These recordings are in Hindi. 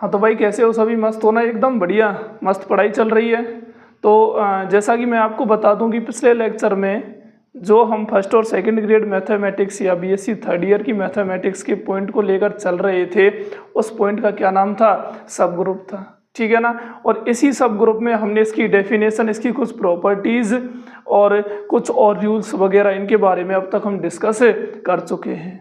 हाँ तो भाई कैसे हो सभी? मस्त हो ना? एकदम बढ़िया, मस्त पढ़ाई चल रही है। तो जैसा कि मैं आपको बता दूं कि पिछले लेक्चर में जो हम फर्स्ट और सेकंड ग्रेड मैथमेटिक्स या बीएससी थर्ड ईयर की मैथमेटिक्स के पॉइंट को लेकर चल रहे थे, उस पॉइंट का क्या नाम था? सब ग्रुप था, ठीक है ना। और इसी सब ग्रुप में हमने इसकी डेफिनेशन, इसकी कुछ प्रॉपर्टीज़ और कुछ और रूल्स वगैरह इनके बारे में अब तक हम डिस्कस कर चुके हैं।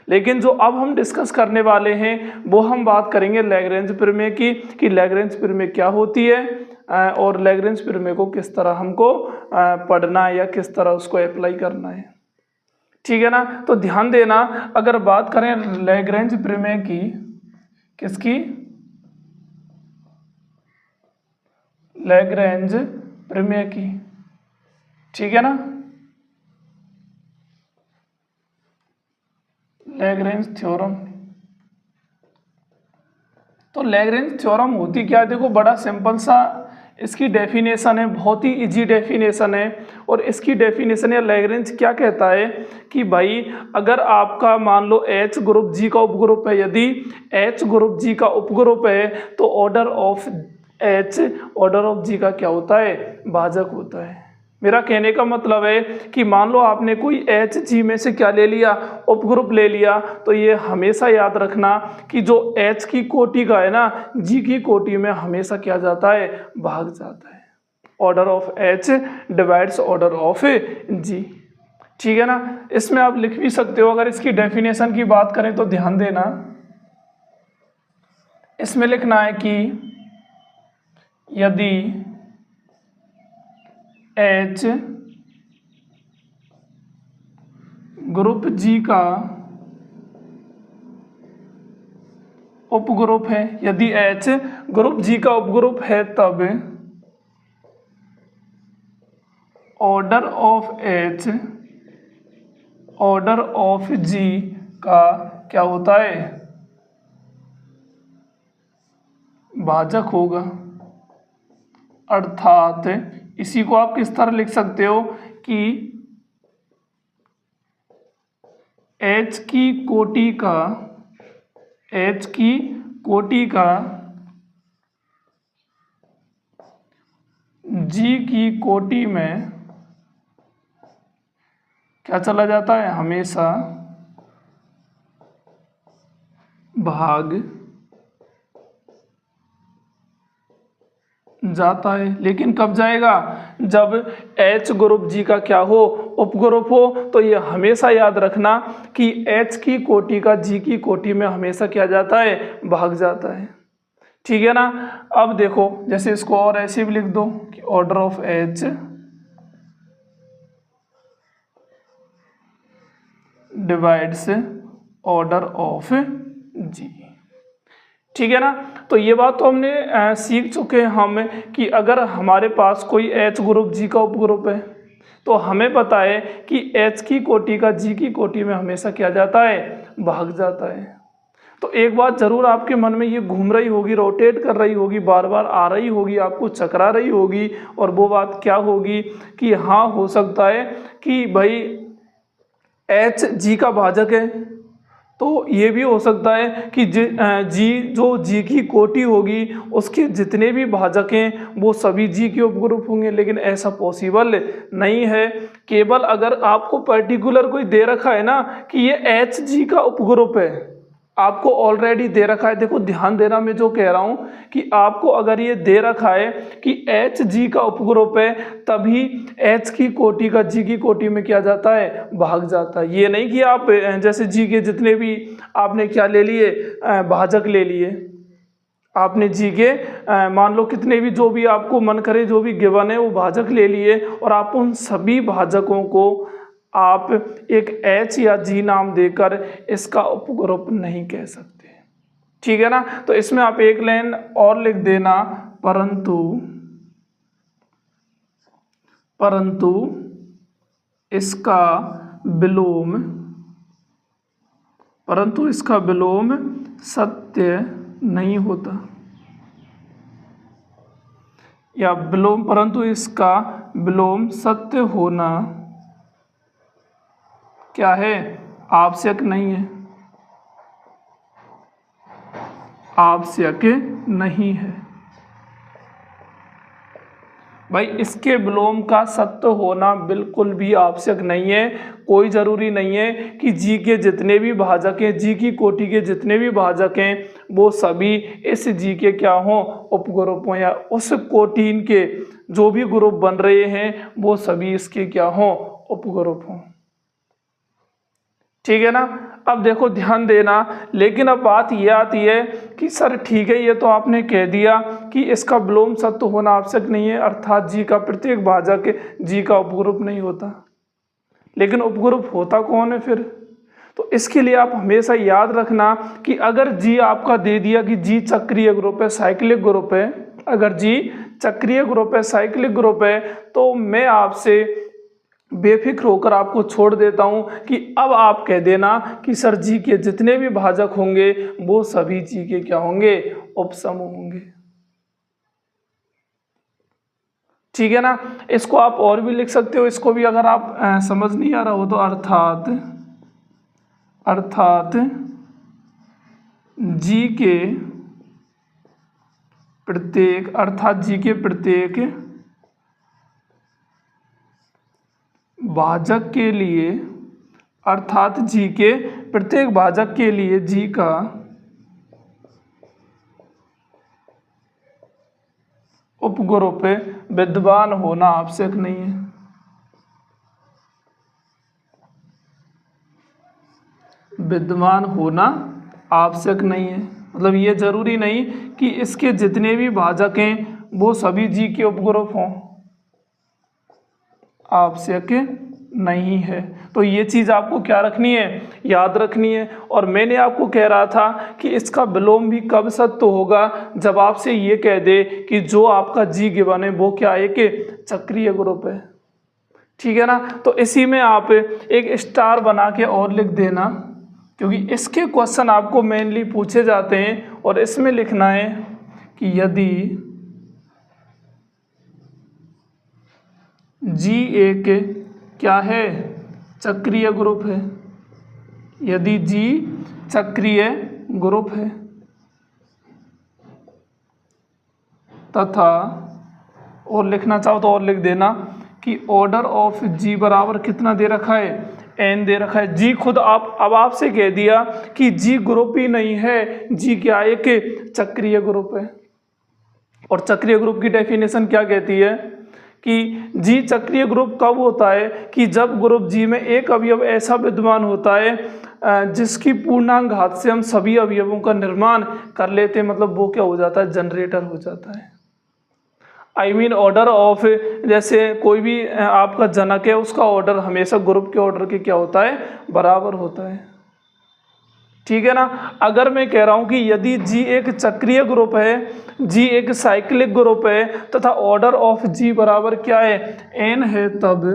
लेकिन जो अब हम डिस्कस करने वाले हैं वो हम बात करेंगे लैग्रेंज प्रमेय की, कि लैग्रेंज प्रमेय क्या होती है और लैग्रेंज प्रमेय को किस तरह हमको पढ़ना है या किस तरह उसको अप्लाई करना है, ठीक है ना। तो ध्यान देना, अगर बात करें लैग्रेंज प्रमेय की, किसकी? लैग्रेंज प्रमेय की, ठीक है ना। Lagrange theorem. तो लैग्रेंज थ्योरम होती क्या है? देखो बड़ा सिंपल सा इसकी डेफिनेशन है, बहुत ही इजी डेफिनेशन है। और इसकी डेफिनेशन है, लैग्रेंज क्या कहता है कि भाई अगर आपका मान लो H ग्रुप G का उपग्रुप है, यदि H ग्रुप G का उपग्रुप है तो order of H order of G का क्या होता है? भाजक होता है। मेरा कहने का मतलब है कि मान लो आपने कोई एच जी में से क्या ले लिया? उपग्रुप ले लिया। तो ये हमेशा याद रखना कि जो एच की कोटि का है ना, जी की कोटि में हमेशा क्या जाता है? भाग जाता है। Order of H divides order of G, ठीक है ना। इसमें आप लिख भी सकते हो, अगर इसकी डेफिनेशन की बात करें तो ध्यान देना, इसमें लिखना है कि यदि H ग्रुप G का उपग्रुप है, यदि H ग्रुप G का उपग्रुप है, तब order of H order of G का क्या होता है? भाजक होगा। अर्थात इसी को आप किस तरह लिख सकते हो कि H की कोटि का G की कोटि में क्या चला जाता है? हमेशा भाग जाता है। लेकिन कब जाएगा? जब H ग्रुप G का क्या हो? उपग्रुप हो। तो ये हमेशा याद रखना कि H की कोटि का G की कोटि में हमेशा क्या जाता है? भाग जाता है, ठीक है ना। अब देखो, जैसे इसको और ऐसे भी लिख दो कि order of H divides order of G, ठीक है ना। तो ये बात तो हमने सीख चुके हैं हम कि अगर हमारे पास कोई H ग्रुप G का उपग्रुप है तो हमें पता है कि H की कोटि का G की कोटि में हमेशा क्या जाता है? भाग जाता है। तो एक बात जरूर आपके मन में ये घूम रही होगी, रोटेट कर रही होगी, बार बार आ रही होगी, आपको चकरा रही होगी, और वो बात क्या होगी कि हाँ, हो सकता है कि भाई H G का भाजक है। तो ये भी हो सकता है कि जो जी की कोटि होगी उसके जितने भी भाजक हैं वो सभी जी के उपग्रुप होंगे, लेकिन ऐसा पॉसिबल नहीं है। केवल अगर आपको पर्टिकुलर कोई दे रखा है ना कि ये एच जी का उपग्रुप है, आपको ऑलरेडी दे रखा है। देखो ध्यान देना, मैं जो कह रहा हूँ कि आपको अगर ये दे रखा है कि एच जी का उपग्रुप है, तभी एच की कोटि का जी की कोटि में क्या जाता है? भाग जाता है। ये नहीं कि आप जैसे जी के जितने भी आपने क्या ले लिए? भाजक ले लिए। आपने जी के मान लो कितने भी जो भी आपको मन करे, जो भी गिवन है वो भाजक ले लिए, और आप उन सभी भाजकों को आप एक एच या जी नाम देकर इसका उपग्रुप नहीं कह सकते, ठीक है ना। तो इसमें आप एक लाइन और लिख देना, परंतु इसका विलोम सत्य नहीं होता, या परंतु इसका विलोम सत्य होना क्या है? आवश्यक नहीं है। आवश्यक नहीं है। भाई इसके विलोम का सत्य होना बिल्कुल भी आवश्यक नहीं है। कोई ज़रूरी नहीं है कि जी के जितने भी भाजक हैं, जी की कोटि के जितने भी भाजक हैं वो सभी इस जी के क्या हों, उपग्रुप हों, या उस कोटि के जो भी ग्रुप बन रहे हैं वो सभी इसके क्या हों, उपग्रुप हों। ठीक है ना। अब देखो ध्यान देना, लेकिन अब बात ये आती है कि सर ठीक है ये तो आपने कह दिया कि इसका विलोम सत्य होना आवश्यक नहीं है, अर्थात जी का प्रत्येक भाजक जी का उपग्रुप नहीं होता, लेकिन उपग्रुप होता कौन है फिर? तो इसके लिए आप हमेशा याद रखना कि अगर जी आपका दे दिया कि जी चक्रीय ग्रुप है, साइक्लिक ग्रुप है, अगर जी चक्रीय ग्रुप है, साइक्लिक ग्रुप है, तो मैं आपसे बेफिक्र होकर आपको छोड़ देता हूं कि अब आप कह देना कि सर जी के जितने भी भाजक होंगे वो सभी जी के क्या होंगे, उपसमूह होंगे। ठीक है ना। इसको आप और भी लिख सकते हो, इसको भी अगर आप समझ नहीं आ रहा हो तो अर्थात जी के प्रत्येक भाजक के लिए, अर्थात जी के प्रत्येक भाजक के लिए जी का उपग्रुप विद्यमान होना आवश्यक नहीं है। विद्यमान होना आवश्यक नहीं है मतलब ये जरूरी नहीं कि इसके जितने भी भाजक हैं वो सभी जी के उपग्रुप हों, आवश्यक नहीं है। तो ये चीज़ आपको क्या रखनी है, याद रखनी है। और मैंने आपको कह रहा था कि इसका विलोम भी कब सत्य होगा, जब आपसे ये कह दे कि जो आपका जी गिवन है वो क्या है, कि चक्रीय ग्रुप है। ठीक है ना। तो इसी में आप एक स्टार बना के और लिख देना, क्योंकि इसके क्वेश्चन आपको मेनली पूछे जाते हैं। और इसमें लिखना है कि यदि जी एक क्या है, चक्रीय ग्रुप है, यदि जी चक्रीय ग्रुप है तथा, और लिखना चाहो तो और लिख देना कि ऑर्डर ऑफ जी बराबर कितना दे रखा है, एन दे रखा है। जी खुद अब आपसे कह दिया कि जी ग्रुप ही नहीं है, जी क्या है, एक चक्रीय ग्रुप है। और चक्रीय ग्रुप की डेफिनेशन क्या कहती है कि जी चक्रीय ग्रुप कब होता है, कि जब ग्रुप जी में एक अवयव ऐसा विद्यमान होता है जिसकी पूर्णांक घात से हम सभी अवयवों का निर्माण कर लेते हैं, मतलब वो क्या हो जाता है, जनरेटर हो जाता है। आई मीन ऑर्डर ऑफ, जैसे कोई भी आपका जनक है उसका ऑर्डर हमेशा ग्रुप के ऑर्डर के क्या होता है, बराबर होता है। ठीक है ना। अगर मैं कह रहा हूं कि यदि जी एक चक्रीय ग्रुप है, जी एक साइक्लिक ग्रुप है तथा ऑर्डर ऑफ जी बराबर क्या है, एन है, तब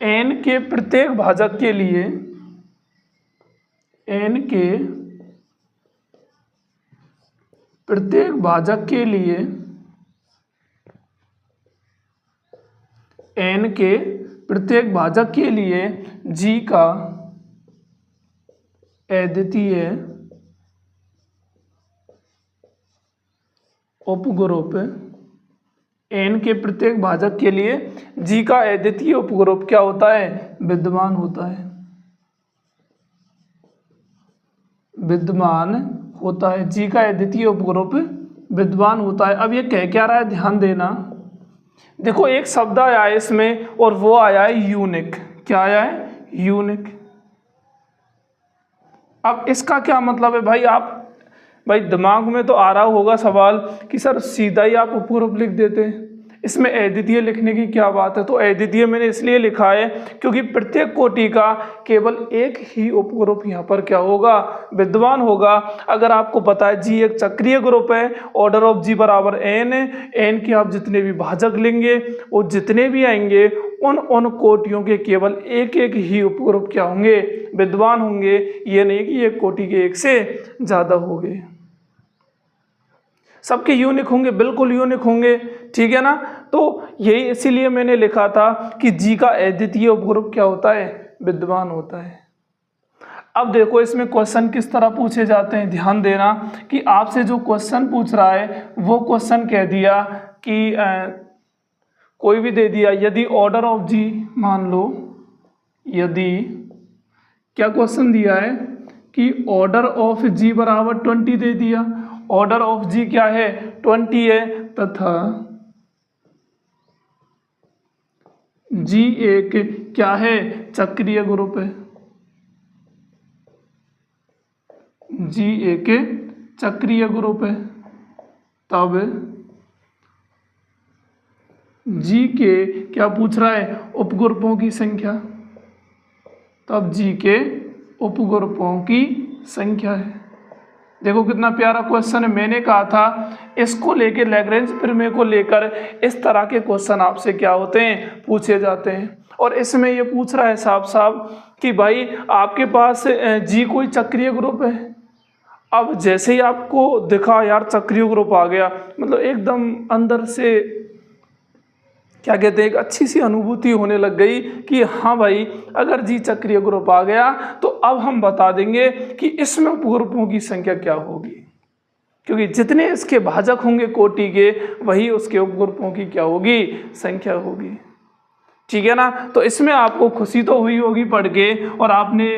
एन के प्रत्येक भाजक के लिए, एन के प्रत्येक भाजक के लिए, एन के प्रत्येक भाजक के लिए जी का अद्वितीय उपग्रुप, एन के प्रत्येक भाजक के लिए जी का अद्वितीय उपग्रुप क्या होता है, विद्यमान होता है, विद्यमान होता है। जी का अद्वितीय उपग्रुप विद्यमान होता है। अब ये कह क्या रहा है, ध्यान देना। देखो एक शब्द आया है इसमें और वो आया है यूनिक। क्या आया है, यूनिक। अब इसका क्या मतलब है भाई दिमाग में तो आ रहा होगा सवाल कि सर सीधा ही आप उपग्रुप लिख देते हैं, इसमें अद्वितीय लिखने की क्या बात है। तो अद्वितीय मैंने इसलिए लिखा है क्योंकि प्रत्येक कोटि का केवल एक ही उपग्रुप यहाँ पर क्या होगा, विद्यमान होगा। अगर आपको पता है जी एक चक्रीय ग्रुप है, ऑर्डर ऑफ जी बराबर एन है, एन के आप जितने भी भाजक लेंगे वो जितने भी आएंगे उन कोटियों के केवल एक एक ही उपग्रुप क्या होंगे, विद्यमान होंगे। ये नहीं कि एक कोटि के एक से ज़्यादा होंगे, सबके यूनिक होंगे, बिल्कुल यूनिक होंगे। ठीक है ना। तो यही इसीलिए मैंने लिखा था कि जी का अद्वितीय उपग्रुप क्या होता है, विद्यमान होता है। अब देखो इसमें क्वेश्चन किस तरह पूछे जाते हैं, ध्यान देना कि आपसे जो क्वेश्चन पूछ रहा है वो क्वेश्चन कह दिया कि कोई भी दे दिया, यदि ऑर्डर ऑफ जी, मान लो यदि क्या क्वेश्चन दिया है कि ऑर्डर ऑफ जी बराबर 20 दे दिया, ऑर्डर ऑफ जी क्या है 20 है, तथा जी एक क्या है चक्रीय ग्रुप है, जी एक चक्रीय ग्रुप है, तब जी के क्या पूछ रहा है उपग्रुपों की संख्या, तब जी के उपग्रुपों की संख्या है। देखो कितना प्यारा क्वेश्चन है, मैंने कहा था इसको लेके लैग्रेंज प्रमेय को लेकर इस तरह के क्वेश्चन आपसे क्या होते हैं पूछे जाते हैं। और इसमें ये पूछ रहा है साफ साफ कि भाई आपके पास जी कोई चक्रीय ग्रुप है। अब जैसे ही आपको दिखा यार चक्रीय ग्रुप आ गया, मतलब एकदम अंदर से क्या कहते हैं एक अच्छी सी अनुभूति होने लग गई कि हाँ भाई अगर जी चक्रीय ग्रुप आ गया तो अब हम बता देंगे कि इसमें उपग्रुपों की संख्या क्या होगी, क्योंकि जितने इसके भाजक होंगे कोटि के वही उसके उपग्रुपों की क्या होगी संख्या होगी। ठीक है ना। तो इसमें आपको खुशी तो हुई होगी पढ़ के, और आपने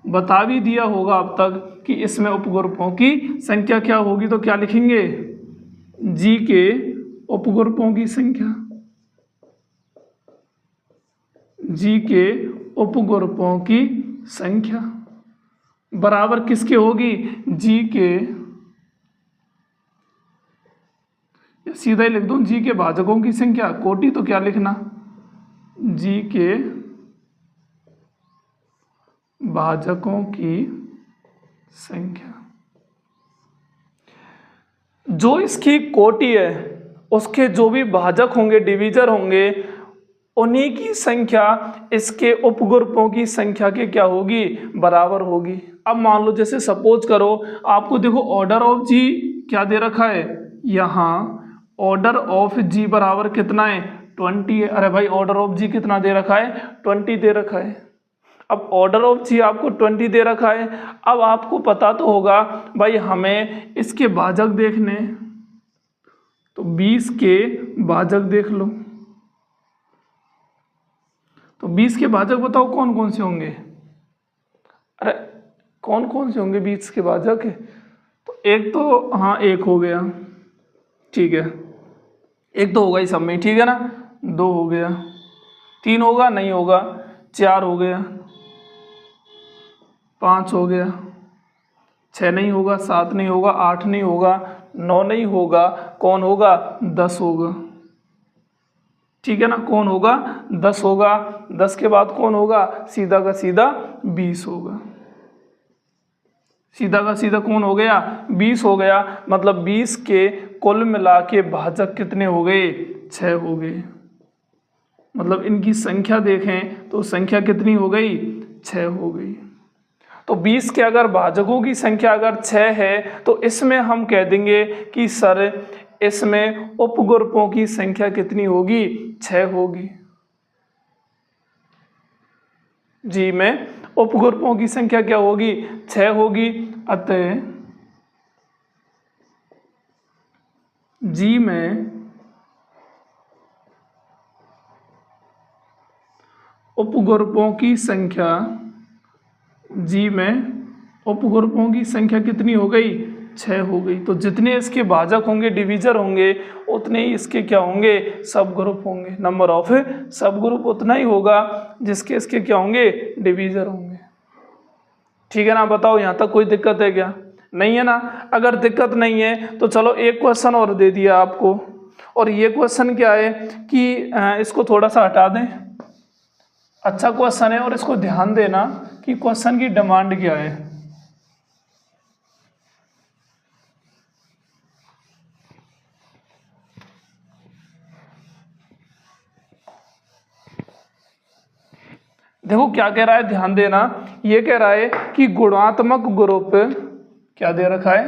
बता भी दिया होगा अब तक कि इसमें उपग्रुपों की संख्या क्या होगी। तो क्या लिखेंगे जी के उपग्रुपों की संख्या, जी के उपग्रुपों की संख्या बराबर किसके होगी जी के, सीधा ही लिख दूं जी के भाजकों की संख्या, कोटि तो क्या लिखना जी के भाजकों की संख्या। जो इसकी कोटि है उसके जो भी भाजक होंगे डिवीजर होंगे उन्हीं की संख्या इसके उपग्रुपों की संख्या के क्या होगी बराबर होगी। अब मान लो जैसे सपोज करो आपको देखो ऑर्डर ऑफ जी क्या दे रखा है, यहाँ ऑर्डर ऑफ जी बराबर कितना है 20 है। अरे भाई ऑर्डर ऑफ जी कितना दे रखा है 20 दे रखा है। अब ऑर्डर ऑफ जी आपको 20 दे रखा है, अब आपको पता तो होगा भाई हमें इसके भाजक देखने, तो 20 के भाजक देख लो। तो 20 के भाजक बताओ कौन कौन से होंगे, अरे कौन कौन से होंगे 20 के भाजक। तो एक तो हाँ एक हो गया, ठीक है एक तो होगा ही सब में, ठीक है ना। 2 हो गया, 3 होगा नहीं होगा, 4 हो गया, 5 हो गया, 6 नहीं होगा, 7 नहीं होगा, 8 नहीं होगा, 9 नहीं होगा, कौन होगा 10 होगा, ठीक है ना। कौन होगा 10 होगा, 10 के बाद कौन होगा सीधा का सीधा 20 होगा, सीधा का सीधा कौन हो गया 20 हो गया। मतलब 20 के कुल मिला के भाजक कितने हो गए 6 हो गए। मतलब इनकी संख्या देखें तो संख्या कितनी हो गई 6 हो गई। तो 20 के अगर भाजकों की संख्या अगर 6 है तो इसमें हम कह देंगे कि सर इसमें उपग्रुपों की संख्या कितनी होगी 6 होगी। जी में उपग्रुपों की संख्या क्या होगी 6 होगी। अतः जी में उपग्रुपों की संख्या, जी में उपग्रुपों की संख्या कितनी हो गई 6 हो गई। तो जितने इसके भाजक होंगे डिवीजर होंगे उतने ही इसके क्या होंगे सब ग्रुप होंगे। नंबर ऑफ सब ग्रुप उतना ही होगा जिसके इसके क्या होंगे डिवीजर होंगे। ठीक है ना। बताओ यहाँ तक कोई दिक्कत है क्या, नहीं है ना। अगर दिक्कत नहीं है तो चलो एक क्वेश्चन और दे दिया आपको, और ये क्वेश्चन क्या है कि इसको थोड़ा सा हटा दें। अच्छा क्वेश्चन है और इसको ध्यान देना कि क्वेश्चन की डिमांड क्या है। देखो क्या कह रहा है ध्यान देना, ये कह रहा है कि गुणात्मक ग्रुप क्या दे रखा है,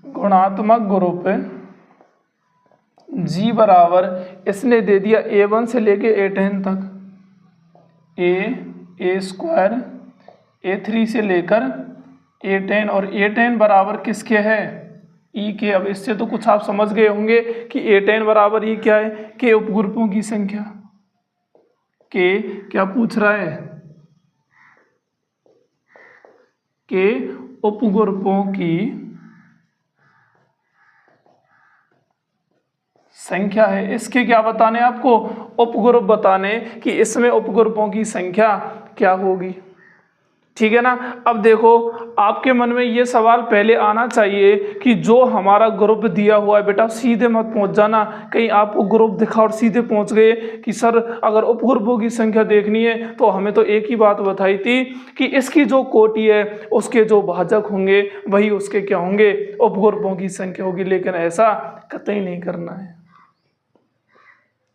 गुणात्मक ग्रुप जी बराबर इसने दे दिया A1 से लेके A10 तक, A स्क्वायर A3 से लेकर A10, और A10 बराबर किसके है, E के। अब इससे तो कुछ आप समझ गए होंगे कि A10 बराबर E क्या है, के उपग्रुपों की संख्या। के क्या पूछ रहा है, के उपग्रुपों की संख्या है। इसके क्या बताने आपको, उपग्रुप बताने कि इसमें उपग्रुपों की संख्या क्या होगी। ठीक है ना। अब देखो आपके मन में ये सवाल पहले आना चाहिए कि जो हमारा ग्रुप दिया हुआ है, बेटा सीधे मत पहुंच जाना, कहीं आपको ग्रुप दिखा और सीधे पहुंच गए कि सर अगर उपग्रुपों की संख्या देखनी है तो हमें तो एक ही बात बताई थी कि इसकी जो कोटि है उसके जो भाजक होंगे वही उसके क्या होंगे, उपग्रुपों की संख्या होगी। लेकिन ऐसा कतई नहीं करना है।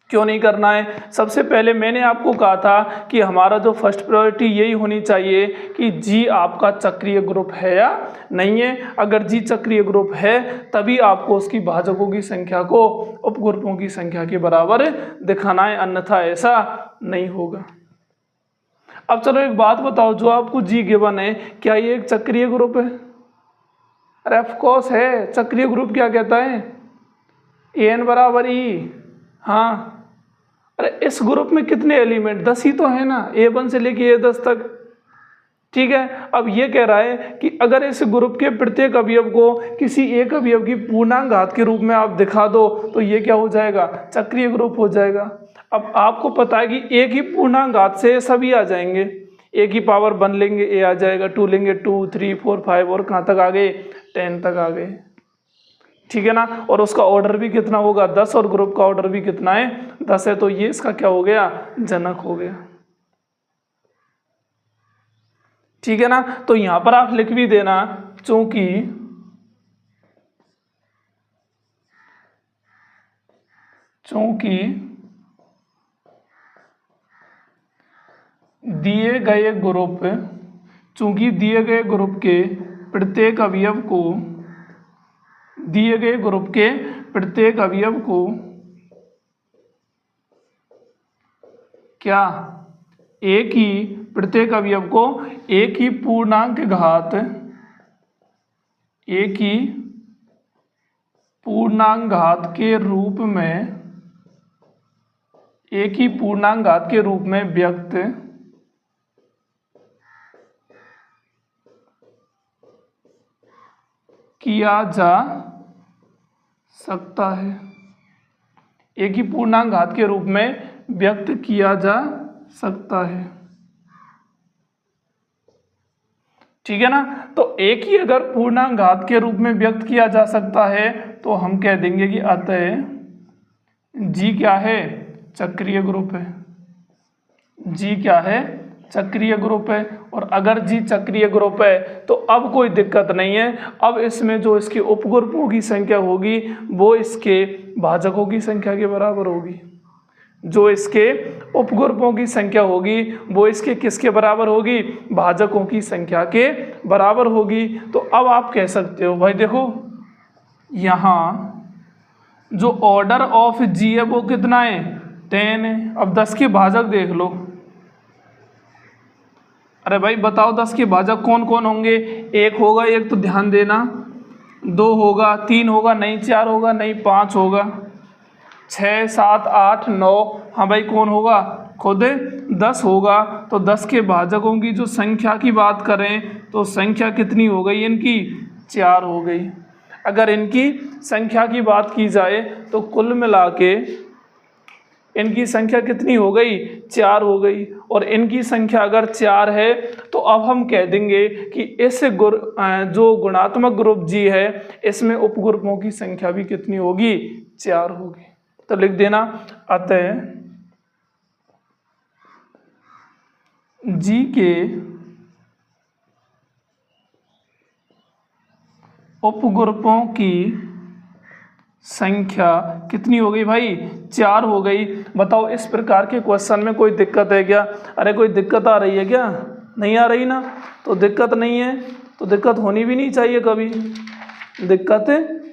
क्यों नहीं करना है, सबसे पहले मैंने आपको कहा था कि हमारा जो फर्स्ट प्रायोरिटी यही होनी चाहिए कि जी आपका चक्रीय ग्रुप है या नहीं है। अगर जी चक्रीय ग्रुप है तभी आपको उसकी भाजकों की संख्या को उपग्रुपों की संख्या के बराबर दिखाना है, अन्यथा ऐसा नहीं होगा। अब चलो एक बात बताओ, जो आपको जी गिवन है क्या ये एक चक्रीय ग्रुप है? अरे ऑफ कोर्स है। चक्रीय ग्रुप क्या कहता है, एन बराबर ई। हाँ, अरे इस ग्रुप में कितने एलिमेंट, 10 ही तो है ना, A1 से लेके A10 तक। ठीक है। अब ये कह रहा है कि अगर इस ग्रुप के प्रत्येक अवयव को किसी एक अवयव की पूर्णांक घात के रूप में आप दिखा दो तो ये क्या हो जाएगा, चक्रीय ग्रुप हो जाएगा। अब आपको पता है कि एक ही पूर्णांक घात से सभी आ जाएंगे, एक ही पावर 1 लेंगे A आ जाएगा, 2 लेंगे 2, 3, 4, 5 और कहाँ तक आ गए, 10 तक आ गए। ठीक है ना। और उसका ऑर्डर भी कितना होगा, 10, और ग्रुप का ऑर्डर भी कितना है, 10 है। तो ये इसका क्या हो गया, जनक हो गया। ठीक है ना। तो यहां पर आप लिख भी देना, चूंकि दिए गए ग्रुप के प्रत्येक अवयव को क्या, एक ही प्रत्येक अवयव को एक ही पूर्णांक घात के रूप में व्यक्त किया जा सकता है। एक ही पूर्णांक घात के रूप में व्यक्त किया जा सकता है। ठीक है ना। तो एक ही अगर पूर्णांक घात के रूप में व्यक्त किया जा सकता है तो हम कह देंगे कि अतः जी क्या है, चक्रीय ग्रुप है। जी क्या है, चक्रीय ग्रुप है। और अगर जी चक्रीय ग्रुप है तो अब कोई दिक्कत नहीं है। अब इसमें जो इसके उपग्रुपों की संख्या होगी वो इसके भाजकों की संख्या के बराबर होगी। जो इसके उपग्रुपों की संख्या होगी वो इसके किसके बराबर होगी, भाजकों की संख्या के बराबर होगी। तो अब आप कह सकते हो भाई देखो यहाँ जो ऑर्डर ऑफ जी है वो कितना है, 10 है। अब 10 के भाजक देख लो। अरे भाई बताओ 10 के भाजक कौन कौन होंगे, एक होगा, एक तो ध्यान देना, 2 होगा, 3 होगा नहीं, 4 होगा नहीं, 5 होगा, 6, 7, 8, 9। हाँ भाई कौन होगा, खुद 10 होगा। तो 10 के भाजकों की जो संख्या की बात करें तो संख्या कितनी हो गई इनकी, 4 हो गई। अगर इनकी संख्या की बात की जाए तो कुल मिला के इनकी संख्या कितनी हो गई, 4 हो गई। और इनकी संख्या अगर 4 है तो अब हम कह देंगे कि इस जो गुणात्मक ग्रुप जी है इसमें उपग्रुपों की संख्या भी कितनी होगी, 4 होगी। तो लिख देना अतः जी के उपग्रुपों की संख्या कितनी हो गई भाई, 4 हो गई। बताओ इस प्रकार के क्वेश्चन में कोई दिक्कत है क्या? अरे कोई दिक्कत आ रही है क्या? नहीं आ रही ना। तो दिक्कत नहीं है तो दिक्कत होनी भी नहीं चाहिए, कभी दिक्कत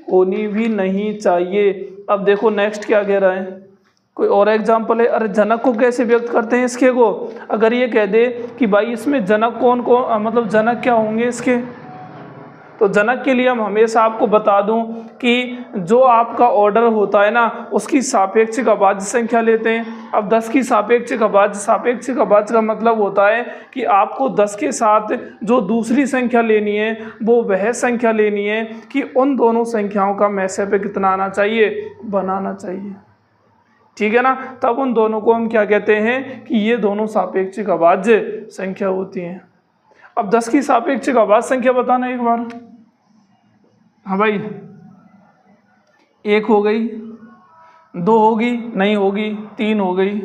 होनी भी नहीं चाहिए। अब देखो नेक्स्ट क्या कह रहा है, कोई और एग्जाम्पल है। अरे जनक को कैसे व्यक्त करते हैं इसके को, अगर ये कह दे कि भाई इसमें जनक कौन कौन, मतलब जनक क्या होंगे इसके, तो जनक के लिए हम हमेशा आपको बता दूं कि जो आपका ऑर्डर होता है ना उसकी सापेक्षिक अभाज्य संख्या लेते हैं। अब 10 की सापेक्षिक अभाज्य का मतलब होता है कि आपको 10 के साथ जो दूसरी संख्या लेनी है वो वह संख्या लेनी है कि उन दोनों संख्याओं का मैसे पे कितना आना चाहिए, बनाना चाहिए। ठीक है ना, तब उन दोनों को हम क्या कहते हैं कि ये दोनों सापेक्षिक अभाज्य संख्या होती हैं। अब 10 की सापेक्षिक अभाज्य संख्या बताना एक बार। हाँ भाई, 1 हो गई, 2 होगी नहीं होगी, 3 हो गई,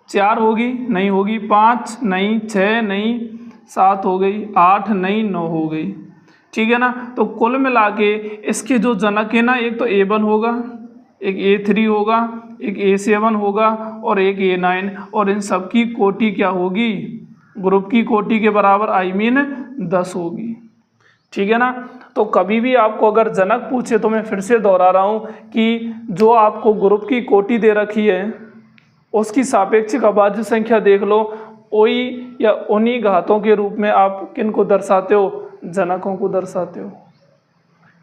4 होगी नहीं होगी, 5 नहीं, 6 नहीं, 7 हो गई, 8 नहीं, 9 हो गई। ठीक है ना, तो कुल मिला के इसके जो जनक है ना, एक तो A1 होगा, एक A3 होगा, एक A7 होगा और एक A9, और इन सब की कोटि क्या होगी, ग्रुप की कोटि के बराबर आई मीन 10 होगी। ठीक है ना, तो कभी भी आपको अगर जनक पूछे तो मैं फिर से दोहरा रहा हूँ कि जो आपको ग्रुप की कोटि दे रखी है उसकी सापेक्षिक अभाज्य संख्या देख लो, वही या उन्हीं घातों के रूप में आप किन को दर्शाते हो, जनकों को दर्शाते हो।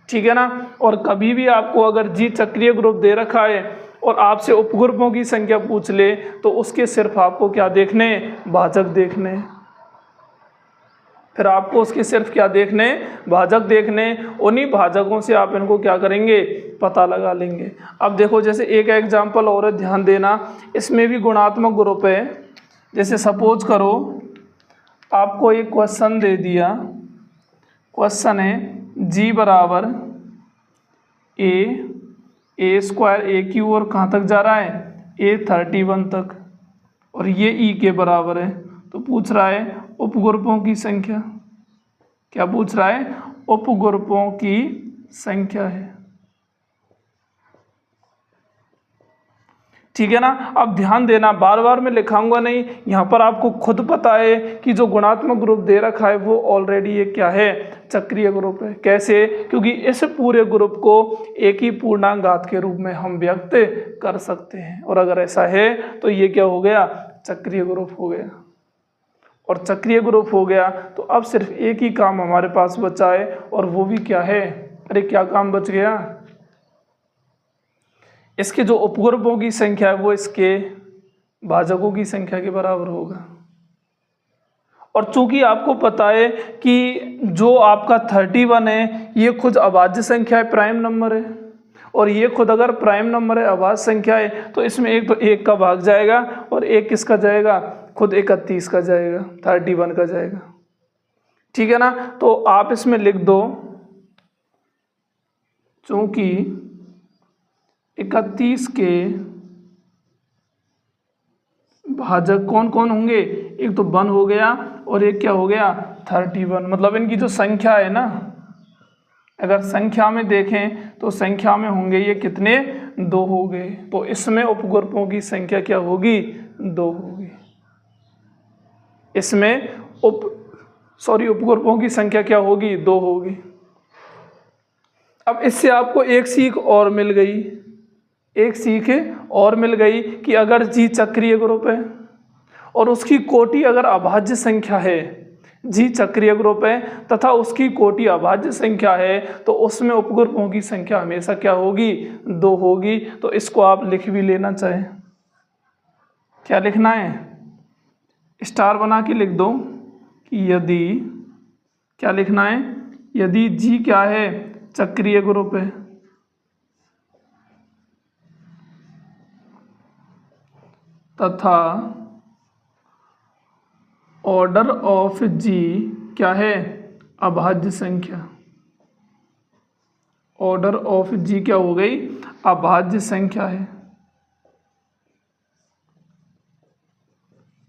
ठीक है ना, और कभी भी आपको अगर जी चक्रीय ग्रुप दे रखा है और आपसे उपग्रुपों की संख्या पूछ ले तो उसके सिर्फ आपको क्या देखने, भाजक देखने, फिर आपको उसके सिर्फ क्या देखने, भाजक देखने, उन्हीं भाजकों से आप इनको क्या करेंगे, पता लगा लेंगे। अब देखो जैसे एक एग्जांपल और ध्यान देना, इसमें भी गुणात्मक ग्रुप है। जैसे सपोज करो आपको एक क्वेश्चन दे दिया, क्वेश्चन है जी बराबर ए स्क्वायर ए क्यू और कहाँ तक जा रहा है, A31 तक, और ये ई के बराबर है। तो पूछ रहा है उपग्रुपों की संख्या, क्या पूछ रहा है, उपग्रुपों की संख्या है। ठीक है ना, अब ध्यान देना, बार बार मैं लिखाऊंगा नहीं, यहाँ पर आपको खुद पता है कि जो गुणात्मक ग्रुप दे रखा है वो ऑलरेडी ये क्या है, चक्रीय ग्रुप है। कैसे, क्योंकि इस पूरे ग्रुप को एक ही पूर्णांक घात के रूप में हम व्यक्त कर सकते हैं, और अगर ऐसा है तो ये क्या हो गया, चक्रीय ग्रुप हो गया। और चक्रीय ग्रुप हो गया तो अब सिर्फ एक ही काम हमारे पास बचा है, और वो भी क्या है, अरे क्या काम बच गया, इसके जो उपग्रुपों की संख्या है वो इसके भाजकों की संख्या के बराबर होगा। और चूंकि आपको पता है कि जो आपका 31 है ये खुद अभाज्य संख्या है, प्राइम नंबर है, और ये खुद अगर प्राइम नंबर है, अभाज्य संख्या है, तो इसमें एक तो 1 का भाग जाएगा और एक किसका जाएगा, खुद 31 का जाएगा, 31 का जाएगा। ठीक है ना, तो आप इसमें लिख दो चूंकि 31 के भाजक कौन कौन होंगे, एक तो 1 हो गया और एक क्या हो गया, 31। मतलब इनकी जो संख्या है ना, अगर संख्या में देखें तो संख्या में होंगे ये कितने, 2 हो गए। तो इसमें उपग्रुपों की संख्या क्या होगी, 2 होगी। इसमें उपग्रुपों की संख्या क्या होगी, 2 होगी। अब इससे आपको एक सीख और मिल गई, एक सीख और मिल गई कि अगर जी चक्रीय ग्रुप है और उसकी कोटि अगर अभाज्य संख्या है, जी चक्रीय ग्रुप है तथा उसकी कोटि अभाज्य संख्या है, तो उसमें उपग्रुपों की संख्या हमेशा क्या होगी, 2 होगी। तो इसको आप लिख भी लेना चाहें, क्या लिखना है, स्टार बना के लिख दो कि यदि, क्या लिखना है, यदि जी क्या है, चक्रीय ग्रुप है, तथा ऑर्डर ऑफ जी क्या है, अभाज्य संख्या, ऑर्डर ऑफ जी क्या हो गई, अभाज्य संख्या है,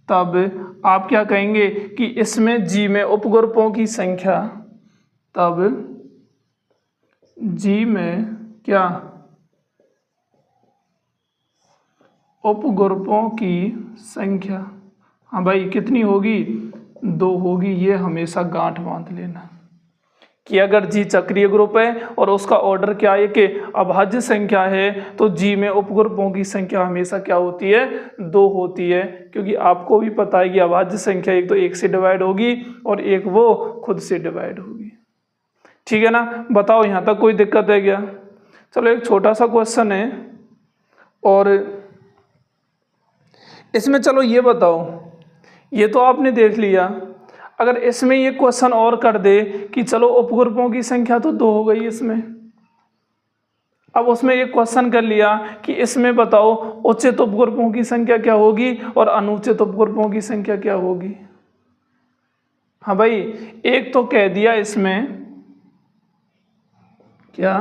तब आप क्या कहेंगे कि इसमें जी में उपग्रुपों की संख्या, तब जी में क्या, उपग्रुपों की संख्या, हाँ भाई कितनी होगी, 2 होगी। ये हमेशा गांठ बांध लेना, कि अगर जी चक्रीय ग्रुप है और उसका ऑर्डर क्या है कि अभाज्य संख्या है, तो जी में उपग्रुपों की संख्या हमेशा क्या होती है, 2 होती है। क्योंकि आपको भी पता है कि अभाज्य संख्या एक तो 1 से डिवाइड होगी और एक वो खुद से डिवाइड होगी। ठीक है ना, बताओ यहाँ तक कोई दिक्कत है क्या? चलो एक छोटा सा क्वेश्चन है और इसमें चलो ये बताओ, ये तो आपने देख लिया, अगर इसमें ये क्वेश्चन और कर दे कि चलो उपग्रुपों की संख्या तो 2 हो गई इसमें, अब उसमें ये क्वेश्चन कर लिया कि इसमें बताओ उचित उपग्रुपों की संख्या क्या होगी और अनुचित उपग्रुपों की संख्या क्या होगी। हाँ भाई, एक तो कह दिया इसमें क्या,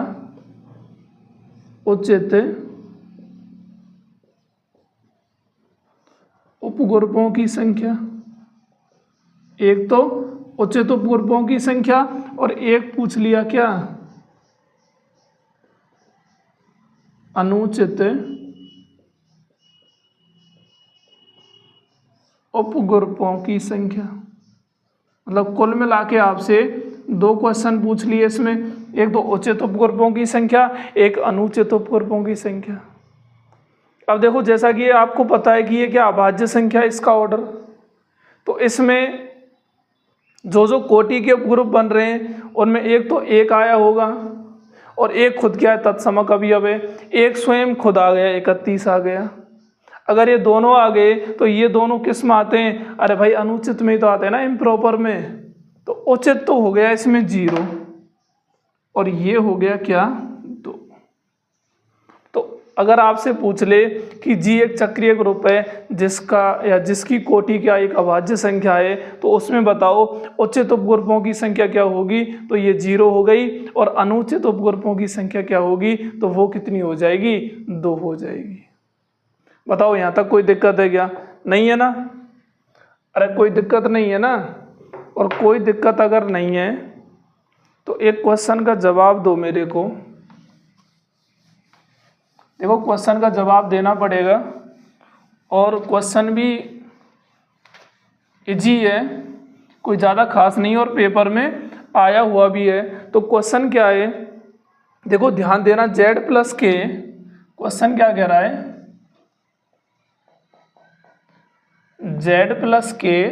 उचित उपग्रुपों की संख्या, एक तो उचित उपग्रुपों की संख्या और एक पूछ लिया क्या, अनुचित उपग्रुपों की संख्या। मतलब कुल मिला के आपसे 2 क्वेश्चन पूछ लिए इसमें, एक तो उचित उपग्रुपों की संख्या, एक अनुचित उपग्रुपों की संख्या। अब देखो जैसा कि आपको पता है कि ये क्या अभाज्य संख्या है, इसका ऑर्डर, तो इसमें जो जो कोटि के उपग्रुप बन रहे हैं उनमें एक तो 1 आया होगा और एक खुद क्या है, तत्समक अवयव है, एक स्वयं खुद आ गया 31 आ गया। अगर ये दोनों आ गए तो ये दोनों किस में आते हैं, अरे भाई अनुचित में ही तो आते हैं ना, इम्प्रॉपर में। तो उचित तो हो गया इसमें 0 और ये हो गया क्या, 2। तो अगर आपसे पूछ ले कि जी एक चक्रीय ग्रुप है जिसका या जिसकी कोटि क्या एक अभाज्य संख्या है, तो उसमें बताओ उचित उपग्रुपों की संख्या क्या होगी, तो ये 0 हो गई, और अनुचित उपग्रुपों की संख्या क्या होगी, तो वो कितनी हो जाएगी, 2 हो जाएगी। बताओ यहाँ तक कोई दिक्कत है क्या? नहीं है ना? अरे कोई दिक्कत नहीं है ना? और कोई दिक्कत अगर नहीं है तो एक क्वेश्चन का जवाब दो मेरे को। देखो क्वेश्चन का जवाब देना पड़ेगा और क्वेश्चन भी इजी है, कोई ज़्यादा खास नहीं और पेपर में आया हुआ भी है। तो क्वेश्चन क्या है, देखो ध्यान देना, z प्लस के, क्वेश्चन क्या कह रहा है, z प्लस के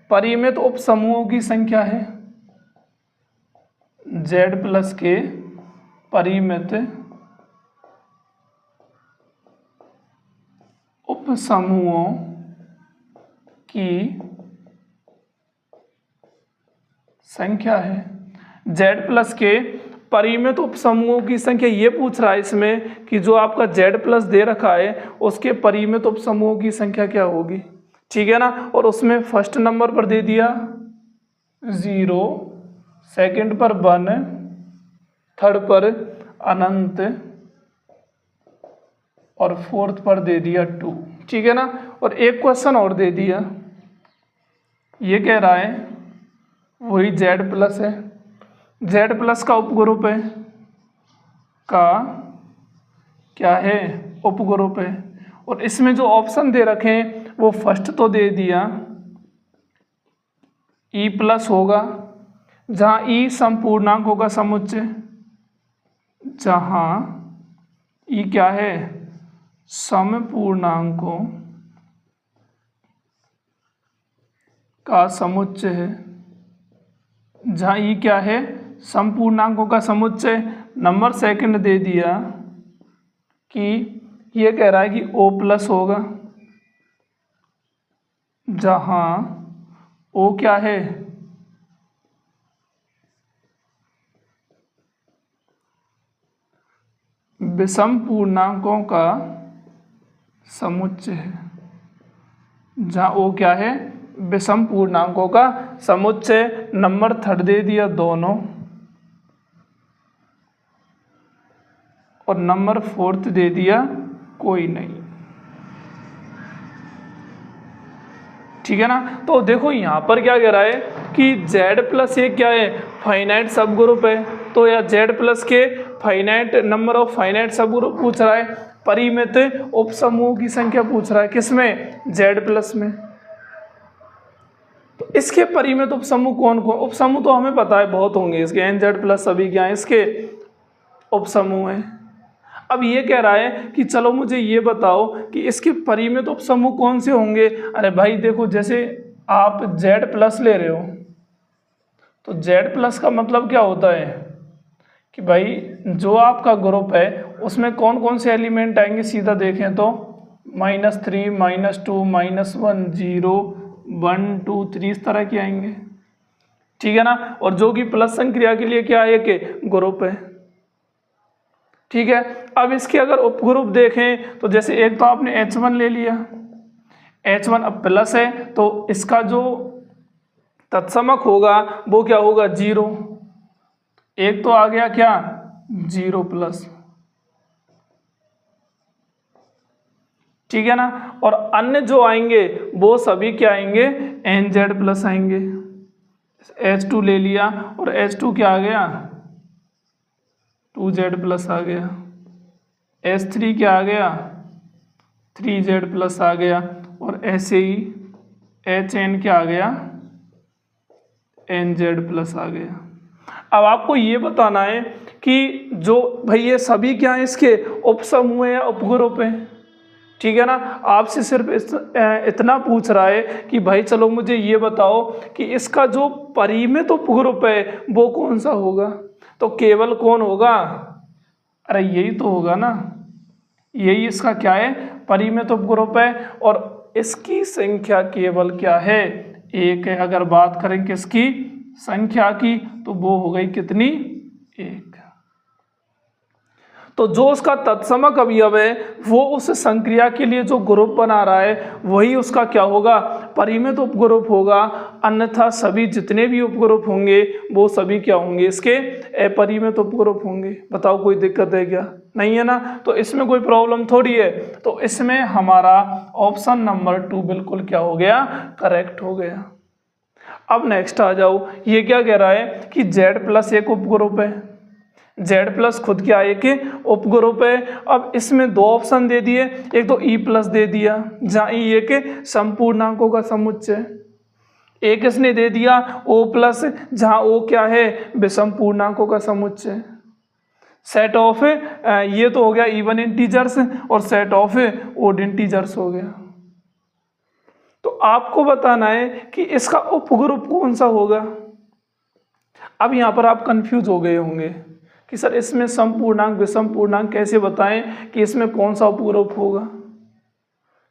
परिमित उपसमूहों की संख्या है, z प्लस के परिमित उपसमूहों की संख्या है। z प्लस के परिमित उपसमूहों की संख्या ये पूछ रहा है इसमें कि जो आपका z प्लस दे रखा है उसके परिमित उपसमूहों की संख्या क्या होगी। ठीक है ना, और उसमें फर्स्ट नंबर पर दे दिया 0, सेकंड पर 1, थर्ड पर अनंत और फोर्थ पर दे दिया 2। ठीक है ना, और एक क्वेश्चन और दे दिया, ये कह रहा है वही z प्लस है, z प्लस का उपग्रुप है, का क्या है, उपग्रुप है, और इसमें जो ऑप्शन दे रखे हैं वो फर्स्ट तो दे दिया E प्लस होगा, जहाँ E समपूर्णांकों का समुच्चय, जहाँ E क्या है, समपूर्णांकों का समुच्चय है, जहाँ E क्या है, समपूर्णांकों का समुच्चय। नंबर सेकंड दे दिया कि ये कह रहा है कि O प्लस होगा, जहाँ O क्या है, विषम पूर्णांकों का समुच्चय है, जहाँ O क्या है, विषम पूर्णांकों का समुच्चय। नंबर थर्ड दे दिया दोनों, और नंबर फोर्थ दे दिया कोई नहीं। ठीक है ना, तो देखो यहाँ पर क्या कह रहा है कि z प्लस ये क्या है, फाइनाइट सब ग्रुप है, तो या z प्लस के फाइनाइट नंबर ऑफ फाइनाइट सब ग्रुप पूछ रहा है, परिमित उपसमूह की संख्या पूछ रहा है, किसमें, z प्लस में। तो इसके परिमित उपसमूह कौन कौन, उपसमूह तो हमें पता है बहुत होंगे इसके, NZ प्लस सभी क्या है इसके उपसमूह हैं। अब ये कह रहा है कि चलो मुझे ये बताओ कि इसके परिमित उपसमूह कौन से होंगे। अरे भाई देखो, जैसे आप Z प्लस ले रहे हो तो Z प्लस का मतलब क्या होता है कि भाई जो आपका ग्रुप है उसमें कौन कौन से एलिमेंट आएंगे, सीधा देखें तो -3 -2 -1 0 1 2 3 इस तरह के आएंगे, ठीक है ना। और जो कि प्लस संक्रिया के लिए क्या है कि ग्रुप है, ठीक है। अब इसके अगर उपग्रुप देखें तो जैसे एक तो आपने H1 ले लिया, H1 अब प्लस है तो इसका जो तत्समक होगा वो क्या होगा 0, एक तो आ गया क्या 0 प्लस, ठीक है ना। और अन्य जो आएंगे वो सभी क्या आएंगे NZ प्लस आएंगे। H2 ले लिया और H2 क्या आ गया 2Z प्लस आ गया, H3 क्या आ गया 3Z प्लस आ गया, और ऐसे ही HN क्या आ गया NZ प्लस आ गया। अब आपको ये बताना है कि जो भाई ये सभी क्या है इसके उपसमूह या उपग्रुप हैं, ठीक है ना। आपसे सिर्फ इतना पूछ रहा है कि भाई चलो मुझे ये बताओ कि इसका जो परिमित उपग्रुप है वो कौन सा होगा, तो केवल कौन होगा, अरे यही तो होगा ना, यही इसका क्या है परिमित उपग्रुप है। और इसकी संख्या केवल क्या है 1 है। अगर बात करें किसकी संख्या की तो वो हो गई कितनी 1। तो जो उसका तत्समक अवयव है वो उस संक्रिया के लिए जो ग्रुप बना रहा है वही उसका क्या होगा परिमित उपग्रुप होगा, अन्यथा सभी जितने भी उपग्रुप होंगे वो सभी क्या होंगे इसके अपरिमित उपग्रुप होंगे। बताओ कोई दिक्कत है क्या, नहीं है ना। तो इसमें कोई प्रॉब्लम थोड़ी है, तो इसमें हमारा ऑप्शन नंबर 2 बिल्कुल क्या हो गया करेक्ट हो गया। अब नेक्स्ट आ जाओ, ये क्या कह रहा है कि Z प्लस एक उपग्रुप है, Z प्लस खुद क्या एक उपग्रुप है। अब इसमें दो ऑप्शन दे दिए, एक तो E प्लस दे दिया जहाँ E एक संपूर्णांकों का समुच्चय, एक इसने दे दिया O प्लस जहाँ O क्या है विषम पूर्णांकों का समुच्चय। सेट ऑफ ये तो हो गया इवन इंटीजर्स और सेट ऑफ ओड इंटीजर्स हो गया। तो आपको बताना है कि इसका उपग्रुप कौन सा होगा। अब यहाँ पर आप कंफ्यूज हो गए होंगे कि सर इसमें समपूर्णांक विषम पूर्णांक कैसे बताएं कि इसमें कौन सा उपग्रुप होगा।